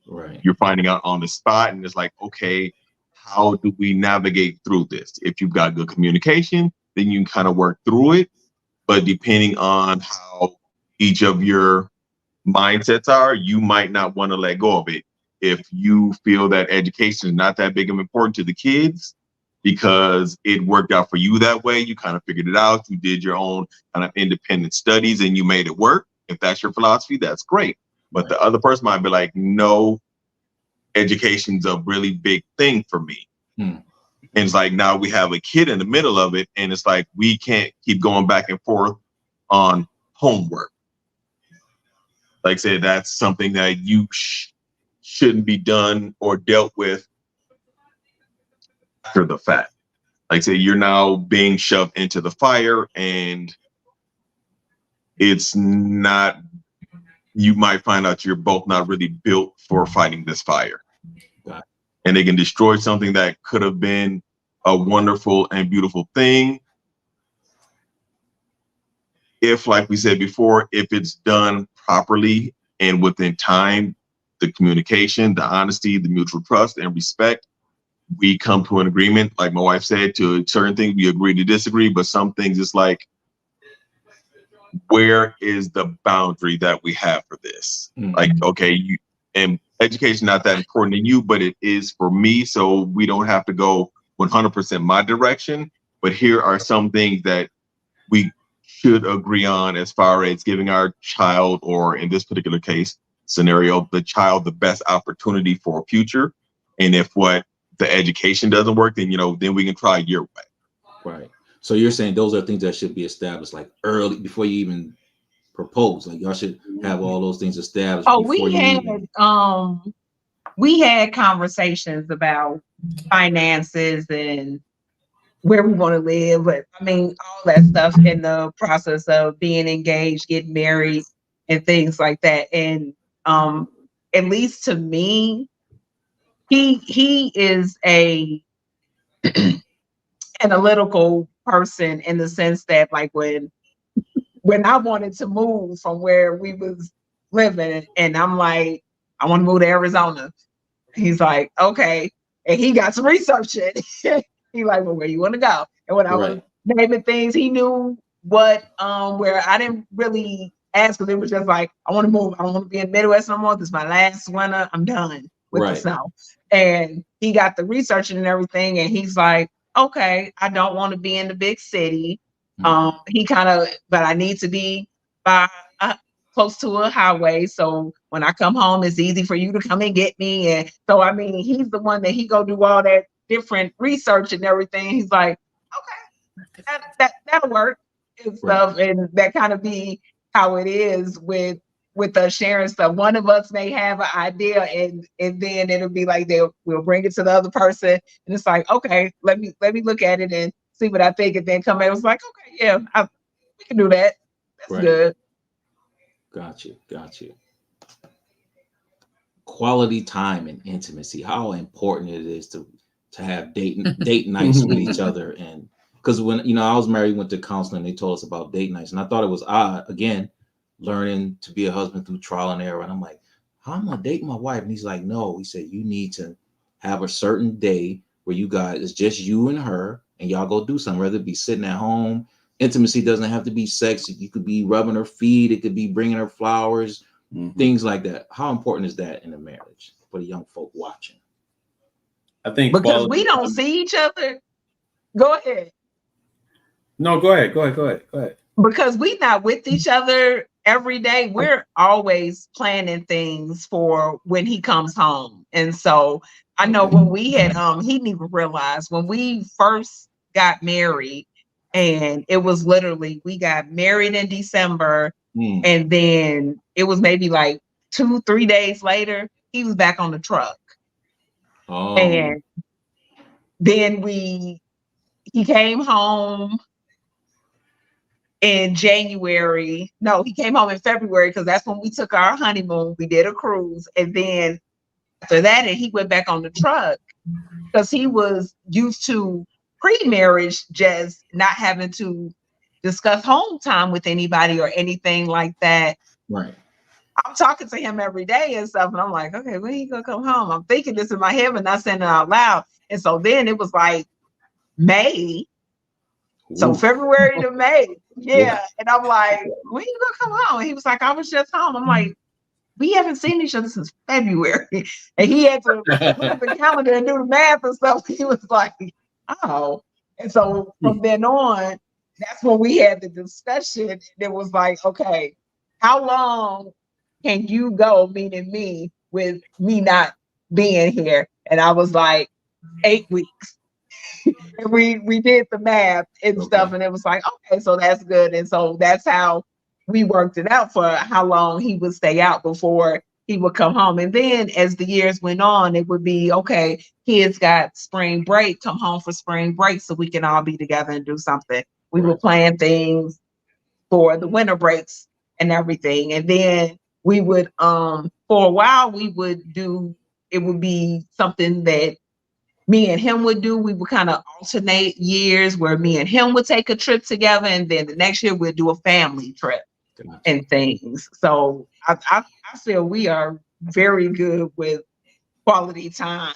Right. You're finding out on the spot, and it's like, okay, how do we navigate through this? If you've got good communication, then you can kind of work through it. But depending on how each of your mindsets are, you might not want to let go of it. If you feel that education is not that big of important to the kids, because it worked out for you that way, you kind of figured it out, you did your own kind of independent studies and you made it work. If that's your philosophy, that's great. But the other person might be like, no, education's a really big thing for me. And it's like, now we have a kid in the middle of it, and it's like, we can't keep going back and forth on homework. Like I said, that's something that you shouldn't be done or dealt with after the fact. Like I say, you're now being shoved into the fire, and it's not, you might find out you're both not really built for fighting this fire. And they can destroy something that could have been a wonderful and beautiful thing if, like we said before, if it's done properly and within time, the communication, the honesty, the mutual trust and respect, we come to an agreement. Like my wife said, to certain things we agree to disagree, but some things it's like, where is the boundary that we have for this? Like, okay, and education not that important to you, but it is for me, so we don't have to go 100% my direction. But here are some things that we should agree on as far as giving our child, or in this particular case scenario, the child, the best opportunity for a future. And if what the education doesn't work, then then we can try your way. Right. So you're saying those are things that should be established like early, before you even propose. Like, y'all should have all those things established. Oh, we had conversations about finances and where we want to live, but I mean, all that stuff in the process of being engaged, getting married, and things like that. And at least to me, he is a analytical person, in the sense that, like, when I wanted to move from where we was living, and I'm like, I want to move to Arizona. He's like, okay. And he got some research in. He's like, well, where you want to go? And when I was naming things, he knew what, where I didn't really ask, because it was just like, I want to move. I don't want to be in the Midwest no more. This is my last winter. I'm done with the snow. And he got the research and everything. And he's like, okay, I don't want to be in the big city. He kind of, but I need to be by close to a highway, so when I come home, it's easy for you to come and get me. And so, I mean, he's the one that he go do all that different research and everything. He's like, okay, that'll work and stuff, and that kind of be how it is with us sharing stuff. One of us may have an idea, and then it'll be like we'll bring it to the other person, and it's like, okay, let me look at it and see what I think, and then come back. It was like, okay, yeah, we can do that. That's good. Got you. Quality time and intimacy. How important it is to have date nights with each other. And because when I was married, went to counseling, they told us about date nights, and I thought it was odd. Again, learning to be a husband through trial and error. And I'm like, how am I dating my wife? And he's like, no. He said you need to have a certain day where you guys, it's just you and her, and y'all go do something. Whether it be sitting at home. Intimacy doesn't have to be sex. You could be rubbing her feet. It could be bringing her flowers, things like that. How important is that in a marriage for the young folk watching? I think because we don't see each other. Go ahead. No, go ahead. Because we not with each other every day. We're always planning things for when he comes home. And so I know when we had he didn't even realize when we first got married, and it was literally we got married in December, and then it was maybe like 2-3 days later, he was back on the truck. And then he came home in January. No, he came home in February because that's when we took our honeymoon. We did a cruise. And then after that, he went back on the truck because he was used to pre-marriage just not having to discuss home time with anybody or anything like that. Right. I'm talking to him every day and stuff. And I'm like, okay, when he gonna come home? I'm thinking this in my head but not saying it out loud. And so then it was like May. So February to May. Yeah. And I'm like, when you gonna come home? And he was like, I was just home. I'm like, we haven't seen each other since February. And he had to look at the calendar and do the math and stuff. He was like, oh. And so from then on, that's when we had the discussion. It was like, okay, how long can you go, meaning me, with me not being here? And I was like, 8 weeks. And we did the math and stuff, and it was like, okay, so that's good. And so that's how we worked it out for how long he would stay out before he would come home. And then as the years went on, it would be, okay, kids got spring break, come home for spring break so we can all be together and do something. We would plan things for the winter breaks and everything. And then we would, for a while, we would do, it would be something that me and him would do. We would kind of alternate years where me and him would take a trip together, and then the next year we'd do a family trip and things. So I feel we are very good with quality time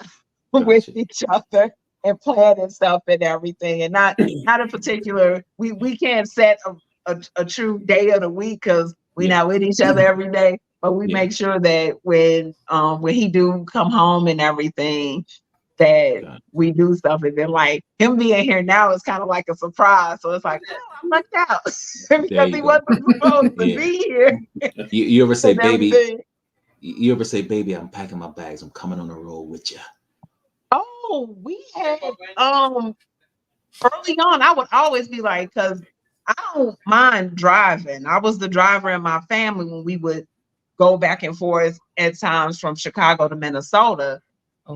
with each other and planning stuff and everything, and not in particular. We can't set a true day of the week because we're not with each other every day. But we make sure that when he do come home and everything, that we do stuff. And then like him being here now is kind of like a surprise. So it's like, oh, I'm lucked out because he wasn't supposed to be here. You ever say, baby? You ever say, baby, I'm packing my bags. I'm coming on the road with you. Oh, we had early on, I would always be like, because I don't mind driving. I was the driver in my family when we would go back and forth at times from Chicago to Minnesota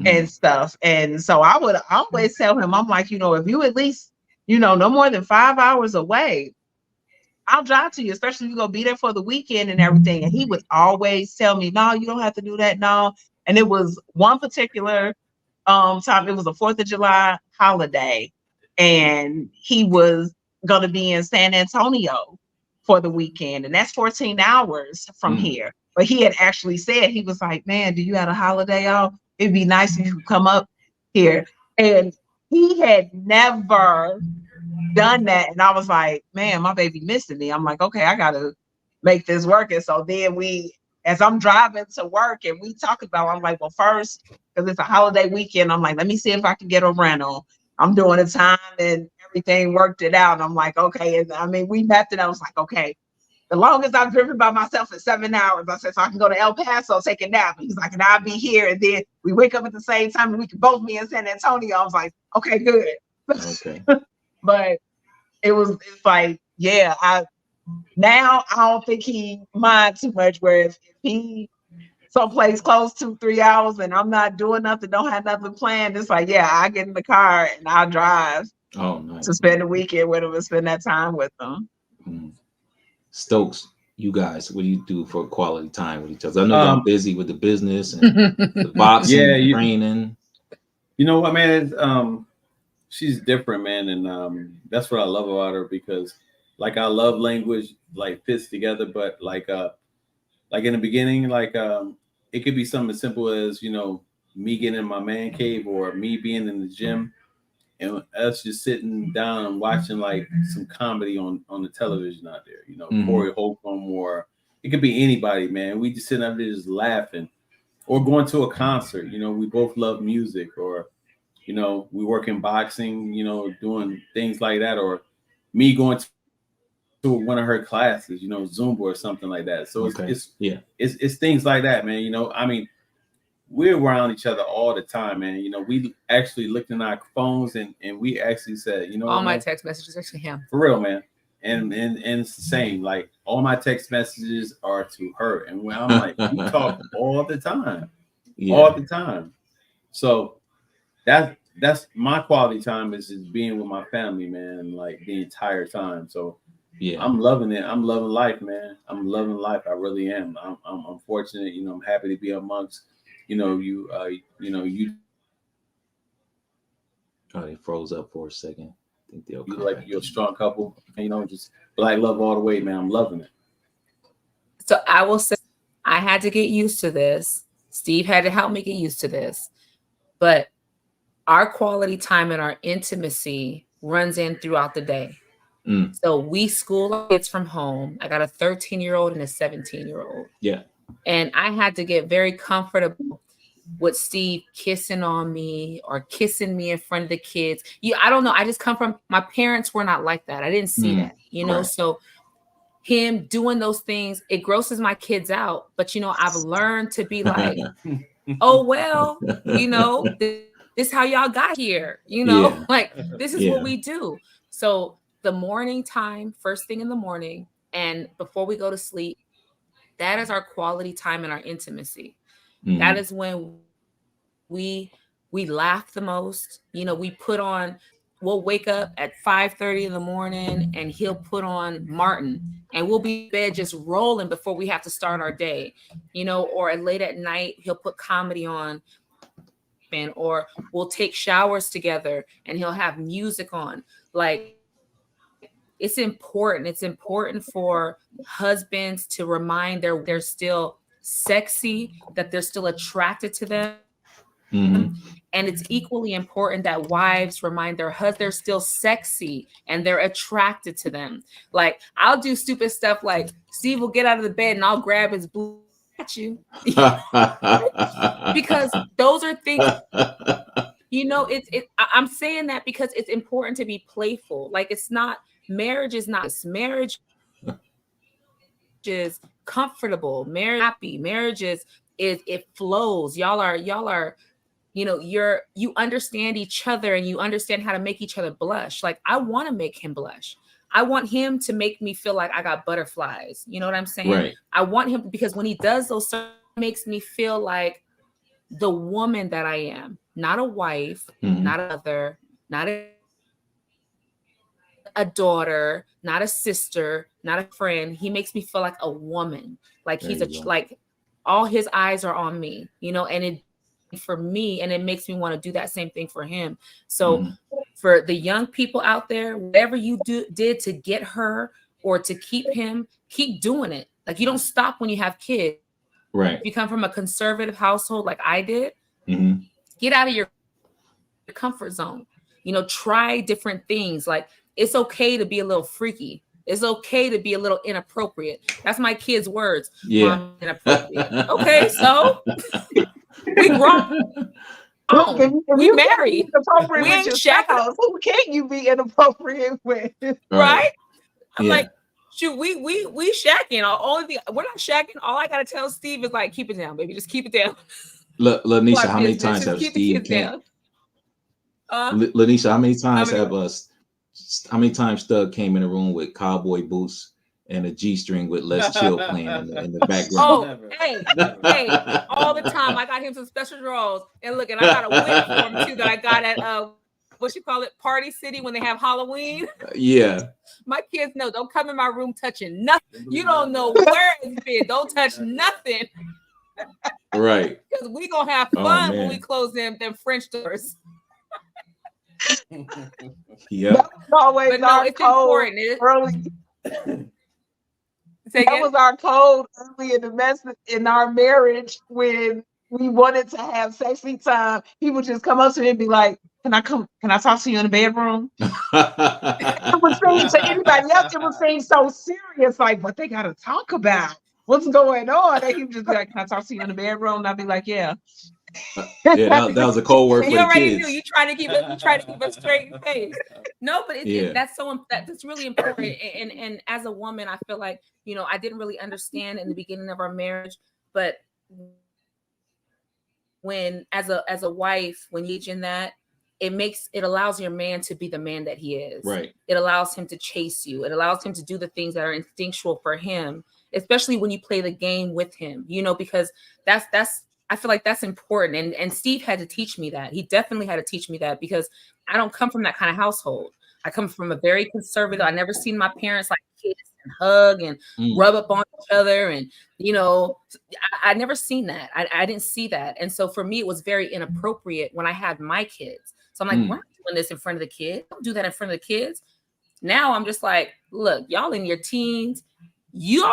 and stuff. And so I would always tell him, I'm like, if you at least, no more than 5 hours away, I'll drive to you, especially if you're going to be there for the weekend and everything. And he would always tell me, no, you don't have to do that. No. And it was one particular time, it was a 4th of July holiday. And he was going to be in San Antonio for the weekend. And that's 14 hours from here. But he had actually said, he was like, man, do you have a holiday off? It'd be nice if you could come up here. And he had never done that. And I was like, man, my baby missing me. I'm like, okay, I got to make this work. And so then as I'm driving to work and we talk about, I'm like, well, first, because it's a holiday weekend, I'm like, let me see if I can get a rental. I'm doing the time and everything worked it out. And I'm like, okay. And I mean, we mapped it. I was like, okay, the longest I've driven by myself is 7 hours. I said, so I can go to El Paso, take a nap. He's like, and I'll be here. And then we wake up at the same time and we can both be in San Antonio. I was like, okay, good. Okay. But it's like, yeah, I don't think he minds too much, where if he someplace close 2-3 hours and I'm not doing nothing, don't have nothing planned, it's like, yeah, I get in the car and I'll drive nice. to spend the weekend with him and spend that time with them. Stokes, you guys, what do you do for quality time with each other? I know y'all busy with the business and the boxing, yeah, training. You know what, man? She's different, man, and that's what I love about her, because like I love language, like fits together, but like in the beginning, like it could be something as simple as, you know, me getting in my man cave, or me being in the gym and us just sitting down and watching like some comedy on the television out there, you know, Corey Holcomb, or it could be anybody, man. We just sitting out there just laughing, or going to a concert. You know, we both love music, or you know, we work in boxing, you know, doing things like that, or me going to one of her classes, you know, Zumba or something like that. So it's things like that, man. You know, I mean, we're around each other all the time, man. You know, we actually looked in our phones and we actually said, you know, all my text messages are to him. For real, man. And it's the same. Like all my text messages are to her, and when I'm like, we talk all the time, all the time. So that's my quality time, is just being with my family, man, like the entire time. So I'm loving it. I'm loving life, man. I'm loving life. I really am. I'm fortunate. You know, I'm happy to be amongst, you know, you. Oh, they froze up for a second. I think they'll come like you're a strong couple. You know, just black love all the way, man. I'm loving it. So I will say, I had to get used to this. Steve had to help me get used to this, but our quality time and our intimacy runs in throughout the day. So we school our kids from home. I got a 13-year-old and a 17-year-old. Yeah. And I had to get very comfortable with Steve kissing on me or kissing me in front of the kids. I don't know. I just come from, my parents were not like that. I didn't see that, you know? Right. So him doing those things, it grosses my kids out. But, you know, I've learned to be like, oh, well, you know, this is how y'all got here, you know, like this is what we do. So the morning time, first thing in the morning, and before we go to sleep, that is our quality time and our intimacy. That is when we laugh the most. You know, we'll wake up at 5:30 in the morning and he'll put on Martin and we'll be in bed just rolling before we have to start our day, you know, or late at night, he'll put comedy on, or we'll take showers together and he'll have music on. Like, it's important. It's important for husbands to remind they're still sexy, that they're still attracted to them. And it's equally important that wives remind their husbands they're still sexy and they're attracted to them. Like, I'll do stupid stuff like Steve will get out of the bed and I'll grab his blue at you. Because those are things, you know, I'm saying that because it's important to be playful. Like, it's not, marriage is not, marriage is comfortable, marriage happy, marriage is it flows. Y'all are, you know, you understand each other and you understand how to make each other blush. Like, I want to make him blush. I want him to make me feel like I got butterflies. You know what I'm saying? Right. I want him, because when he does those things, it makes me feel like the woman that I am, not a wife, not a mother, not a daughter, not a sister, not a friend. He makes me feel like a woman. Like like all his eyes are on me, you know, and it for me, and it makes me want to do that same thing for him. So for the young people out there, whatever you did to get her or to keep him, keep doing it. Like, you don't stop when you have kids. Right. If you come from a conservative household like I did, get out of your comfort zone. You know, try different things. Like, it's okay to be a little freaky. It's okay to be a little inappropriate. That's my kids' words. Yeah. Inappropriate. Okay, so we grown. We married. We ain't shacking. Who can you be inappropriate with? Right? I'm like, shoot, we shacking. We're not shacking. All I gotta tell Steve is like, keep it down, baby. Just keep it down. Lanisha, how many times have Steve came? Lanisha, how many times Stug came in the room with cowboy boots and a G-string with Let's Chill playing in the background? Oh, hey, all the time. I got him some special drawers. And look, and I got a wig for him too that I got at what you call it, Party City when they have Halloween. Yeah. My kids know, don't come in my room touching nothing. You don't know where it's been. Don't touch nothing. Right. Because we gonna have fun when we close them French doors. Yeah. That was always but no, it's code important. Early. That was our code early in our marriage when we wanted to have sexy time. He would just come up to me and be like, Can I talk to you in the bedroom? It would seem to anybody else, it would seem so serious, like, what they gotta talk about? What's going on? And he would just be like, Can I talk to you in the bedroom? And I'd be like, yeah. Yeah, that was a cold word for you the already kids. knew. You try to keep a straight face. No, but that's really important. And as a woman, I feel like, you know, I didn't really understand in the beginning of our marriage, but when as a wife, when you age in that, it allows your man to be the man that he is. Right. It allows him to chase you. It allows him to do the things that are instinctual for him, especially when you play the game with him, you know, because that's I feel like that's important. And Steve had to teach me that. He definitely had to teach me that because I don't come from that kind of household. I come from a very conservative. I never seen my parents like kiss and hug and rub up on each other. And, you know, I never seen that. I didn't see that. And so for me, it was very inappropriate when I had my kids. So I'm like, we're not doing this in front of the kids. Don't do that in front of the kids. Now I'm just like, look, y'all in your teens, you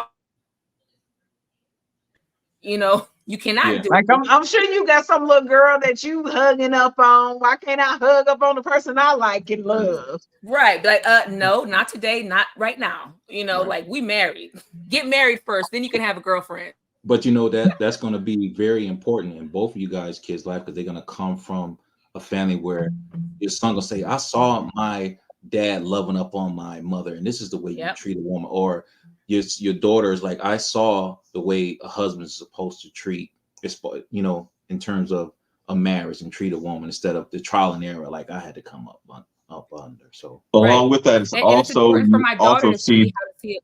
know, you cannot do like it. I'm sure you got some little girl that you hugging up on. Why can't I hug up on the person I like and love? Right. Like, no, not today, not right now. You know, like we married. Get married first, then you can have a girlfriend. But you know that's going to be very important in both of you guys' kids' life because they're going to come from a family where your son gonna say, I saw my dad loving up on my mother, and this is the way you treat a woman. Or your daughter is like, I saw the way a husband is supposed to treat, you know, in terms of a marriage and treat a woman instead of the trial and error. Like I had to come up under. So along with that, it's also for my daughter to see how to see it.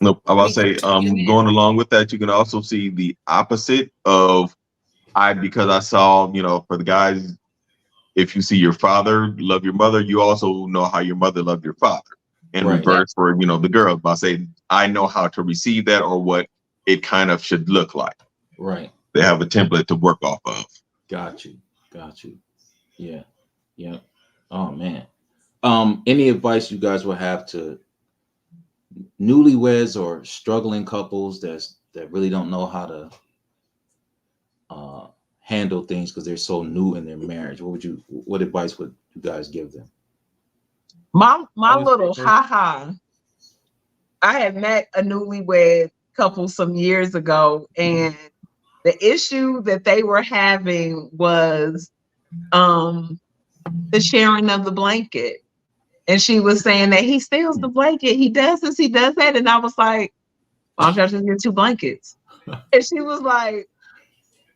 Nope, I was about to say, going along with that, you can also see the opposite of because I saw, you know, for the guys, if you see your father love your mother, you also know how your mother loved your father. And reverse for, you know, the girls, by saying, I know how to receive that or what it kind of should look like. Right. They have a template to work off of. Got you. Yeah. Oh man. Any advice you guys will have to newlyweds or struggling couples that really don't know how to handle things because they're so new in their marriage? What advice would you guys give them? My little I had met a newlywed couple some years ago, and the issue that they were having was the sharing of the blanket. And she was saying that he steals the blanket, he does this, he does that. And I was like, why don't y'all just get 2 blankets? And she was like,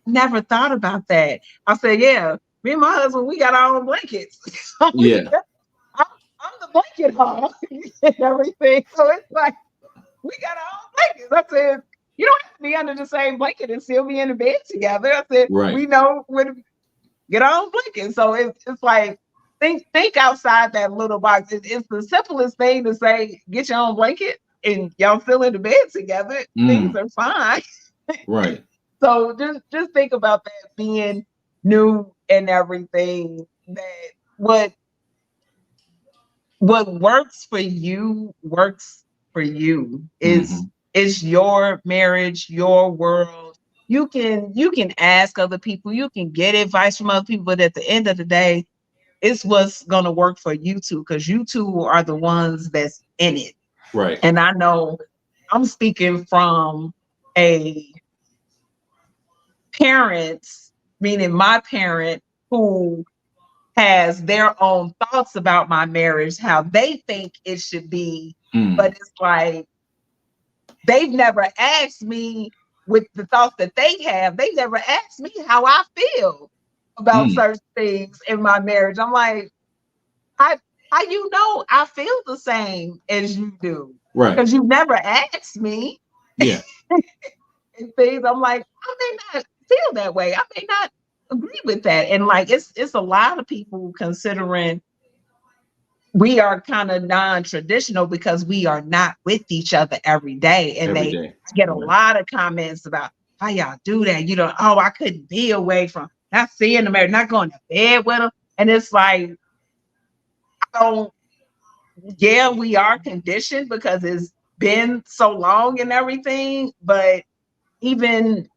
never thought about that. I said, yeah, me and my husband, we got our own blankets. Yeah. I'm the blanket hog and everything. So it's like, we got our own blankets. I said, you don't have to be under the same blanket and still be in the bed together. I said, we know where to get our own blanket. So it's like, think outside that little box. It's the simplest thing to say, get your own blanket and y'all still in the bed together. Things are fine. Right. So just think about that, being new and everything, that what works for you works for you. It's your marriage, your world. You can ask other people, you can get advice from other people, but at the end of the day, it's what's gonna work for you two, because you two are the ones that's in it. Right. And I know I'm speaking from a parents, meaning my parent, who has their own thoughts about my marriage, how they think it should be. But it's like, they've never asked me with the thoughts that they have. They never asked me how I feel about certain things in my marriage. I'm like, how you know I feel the same as you do? Right. Because you never asked me. Yeah. And things, I'm like, I may not feel that way. I may not agree with that. And like it's a lot of people considering we are kind of non-traditional because we are not with each other every day. And they get a lot of comments about how y'all do that. You know, oh, I couldn't be away from not seeing them, not going to bed with them. And it's like, yeah, we are conditioned because it's been so long and everything. But even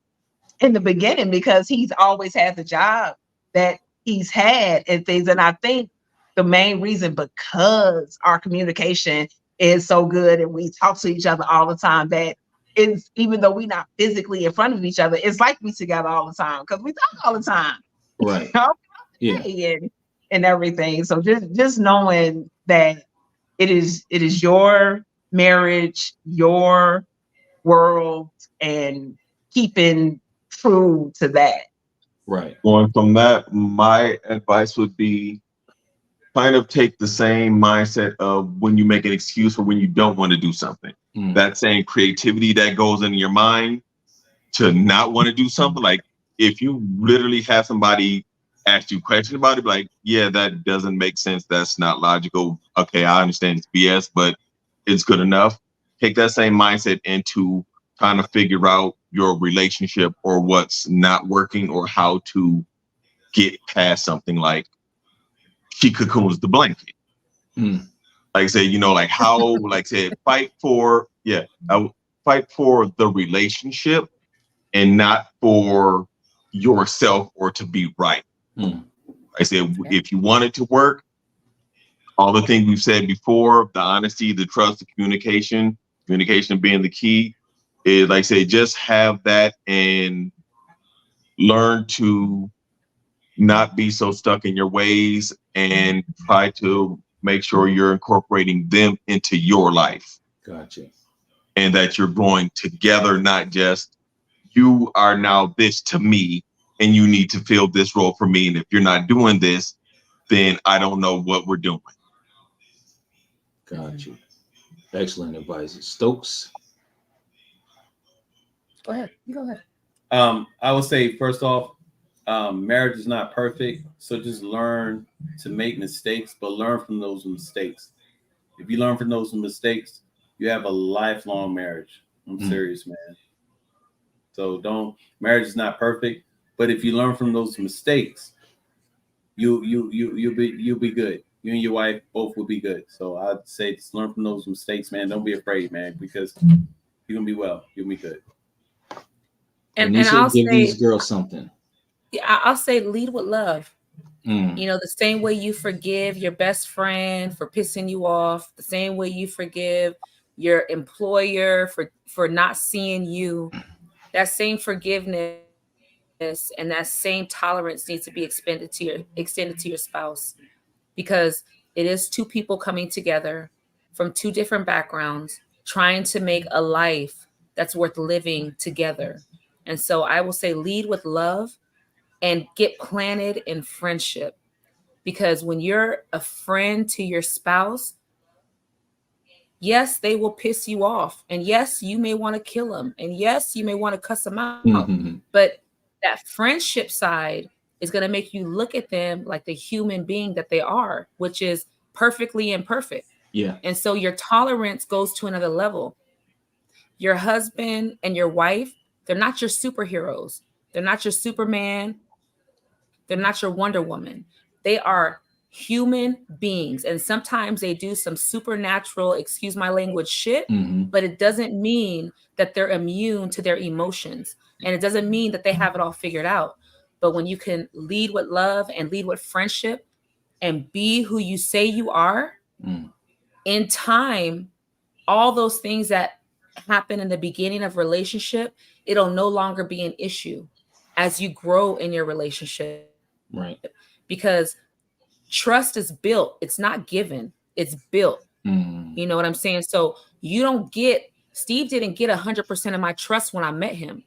in the beginning, because he's always had the job that he's had and things. And I think the main reason, because our communication is so good and we talk to each other all the time, that is, even though we're not physically in front of each other, it's like we together all the time because we talk all the time. Right. Yeah. And everything. So just knowing that it is your marriage, your world, and keeping true to that. Right. Going from that, my advice would be kind of take the same mindset of when you make an excuse for when you don't want to do something. That same creativity that goes in your mind to not want to do something. Like if you literally have somebody ask you a question about it, like, yeah, that doesn't make sense. That's not logical. Okay, I understand it's BS, but it's good enough. Take that same mindset into trying to figure out your relationship or what's not working or how to get past something. Like she cocoons the blanket. Like I say, you know, like how, like say, fight for the relationship and not for yourself or to be right. I said, if you want it to work, all the things we've said before, the honesty, the trust, the communication being the key, is like I say, just have that and learn to not be so stuck in your ways and try to make sure you're incorporating them into your life. Gotcha. And that you're going together, not just you are now this to me and you need to fill this role for me. And if you're not doing this, then I don't know what we're doing. Gotcha. Excellent advice. Stokes? Go ahead. You go ahead. I would say, first off, marriage is not perfect. So just learn to make mistakes, but learn from those mistakes. If you learn from those mistakes, you have a lifelong marriage. I'm serious, man. So marriage is not perfect, but if you learn from those mistakes, you'll be good. You and your wife both will be good. So I'd say just learn from those mistakes, man. Don't be afraid, man, because you're gonna be well. You'll be good. And I'll give say, these girls something. Yeah, I'll say lead with love. You know, the same way you forgive your best friend for pissing you off, the same way you forgive your employer for not seeing you, that same forgiveness and that same tolerance needs to be extended to your spouse, because it is two people coming together from two different backgrounds, trying to make a life that's worth living together. And so I will say lead with love and get planted in friendship, because when you're a friend to your spouse, yes, they will piss you off. And yes, you may want to kill them. And yes, you may want to cuss them out. But that friendship side is going to make you look at them like the human being that they are, which is perfectly imperfect. Yeah. And so your tolerance goes to another level. Your husband and your wife, they're not your superheroes. They're not your Superman. They're not your Wonder Woman. They are human beings. And sometimes they do some supernatural, excuse my language, shit, but it doesn't mean that they're immune to their emotions. And it doesn't mean that they have it all figured out. But when you can lead with love and lead with friendship and be who you say you are, in time, all those things that happen in the beginning of relationship, it'll no longer be an issue as you grow in your relationship. Right. Because trust is built. It's not given. It's built. You know what I'm saying? So Steve didn't get 100% of my trust when I met him.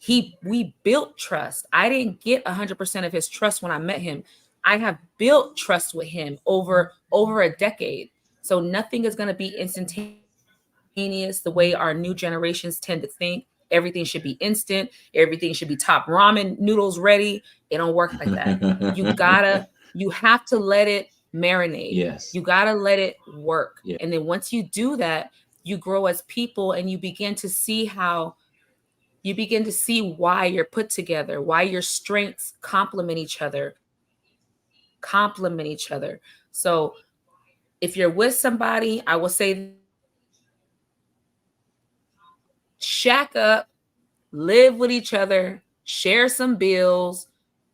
We built trust. I didn't get 100% of his trust when I met him. I have built trust with him over a decade. So nothing is going to be instantaneous the way our new generations tend to think. everything should be instant. Everything should be top ramen noodles ready. It don't work like that. You have to let it marinate. Yes. You got to let it work. Yeah. And then once you do that, you grow as people and you begin to see why you're put together, why your strengths complement each other. So if you're with somebody, I will say shack up, live with each other, share some bills,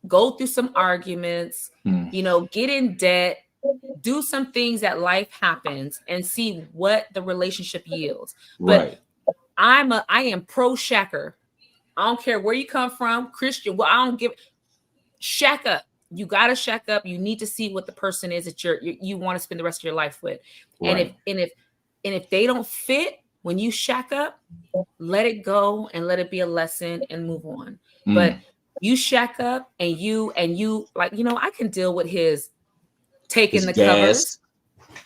go through some arguments, get in debt, do some things that life happens and see what the relationship yields. Right. But I am pro shacker. I don't care where you come from, Christian. Well, I don't give shack up. You got to shack up. You need to see what the person is that you want to spend the rest of your life with. Right. And if they don't fit when you shack up, let it go and let it be a lesson and move on. But you shack up and you like, I can deal with his taking the covers.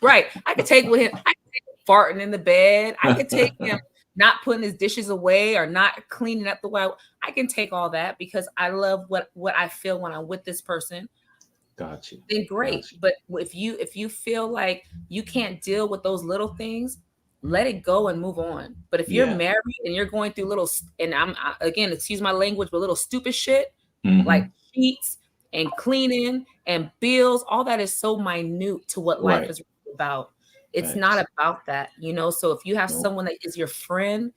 Right. I could take with him. I could take him farting in the bed. I could take him not putting his dishes away or not cleaning up the way. I can take all that because I love what I feel when I'm with this person. Got you. Then great. But if you feel like you can't deal with those little things, let it go and move on. But if you're married and you're going through little, and again, excuse my language, but little stupid shit like sheets and cleaning and bills, all that is so minute to what life is about. It's not about that, So if you have someone that is your friend,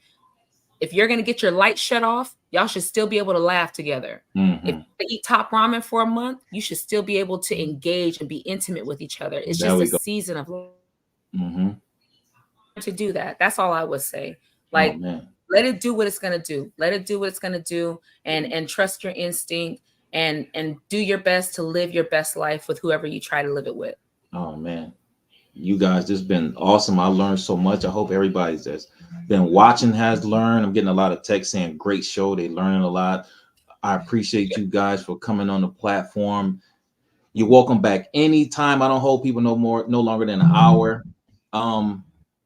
if you're going to get your light shut off, y'all should still be able to laugh together. If you eat top ramen for a month, you should still be able to engage and be intimate with each other. It's just a season of to do that. That's all I would say. Like, let it do what it's going to do. Let it do what it's going to do, and trust your instinct and do your best to live your best life with whoever you try to live it with. Oh man. You guys, this has been awesome. I learned so much. I hope everybody that's been watching has learned. I'm getting a lot of texts saying great show. They're learning a lot. I appreciate you guys for coming on the platform. You're welcome back anytime. I don't hold people no longer than an hour. I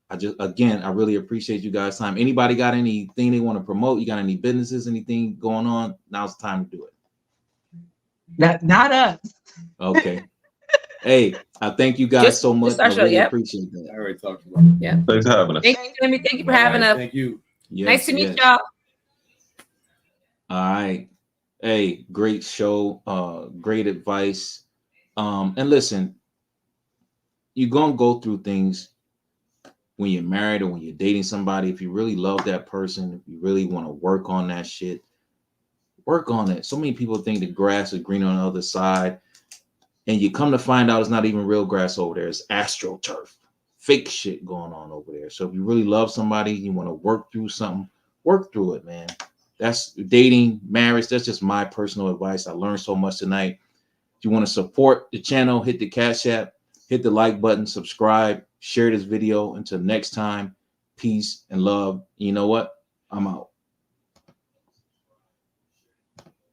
really appreciate you guys' time. Anybody got anything they want to promote? You got any businesses, anything going on? Now's the time to do it. Not us. Okay. Hey, I thank you guys so much. I really appreciate that. I already talked about it. Yeah. Thanks for having us. Thank you for having us. Thank you. Yes, nice to meet y'all. All right. Hey, great show. Great advice. And listen, you're gonna go through things when you're married or when you're dating somebody. If you really love that person, if you really want to work on that shit, work on it. So many people think the grass is green on the other side. And you come to find out it's not even real grass over there. It's astroturf, fake shit going on over there. So if you really love somebody, you want to work through something, work through it, man. That's dating, marriage. That's just my personal advice. I learned so much tonight. If you want to support the channel, hit the Cash App, hit the like button, subscribe, share this video. Until next time, peace and love. You know what? I'm out.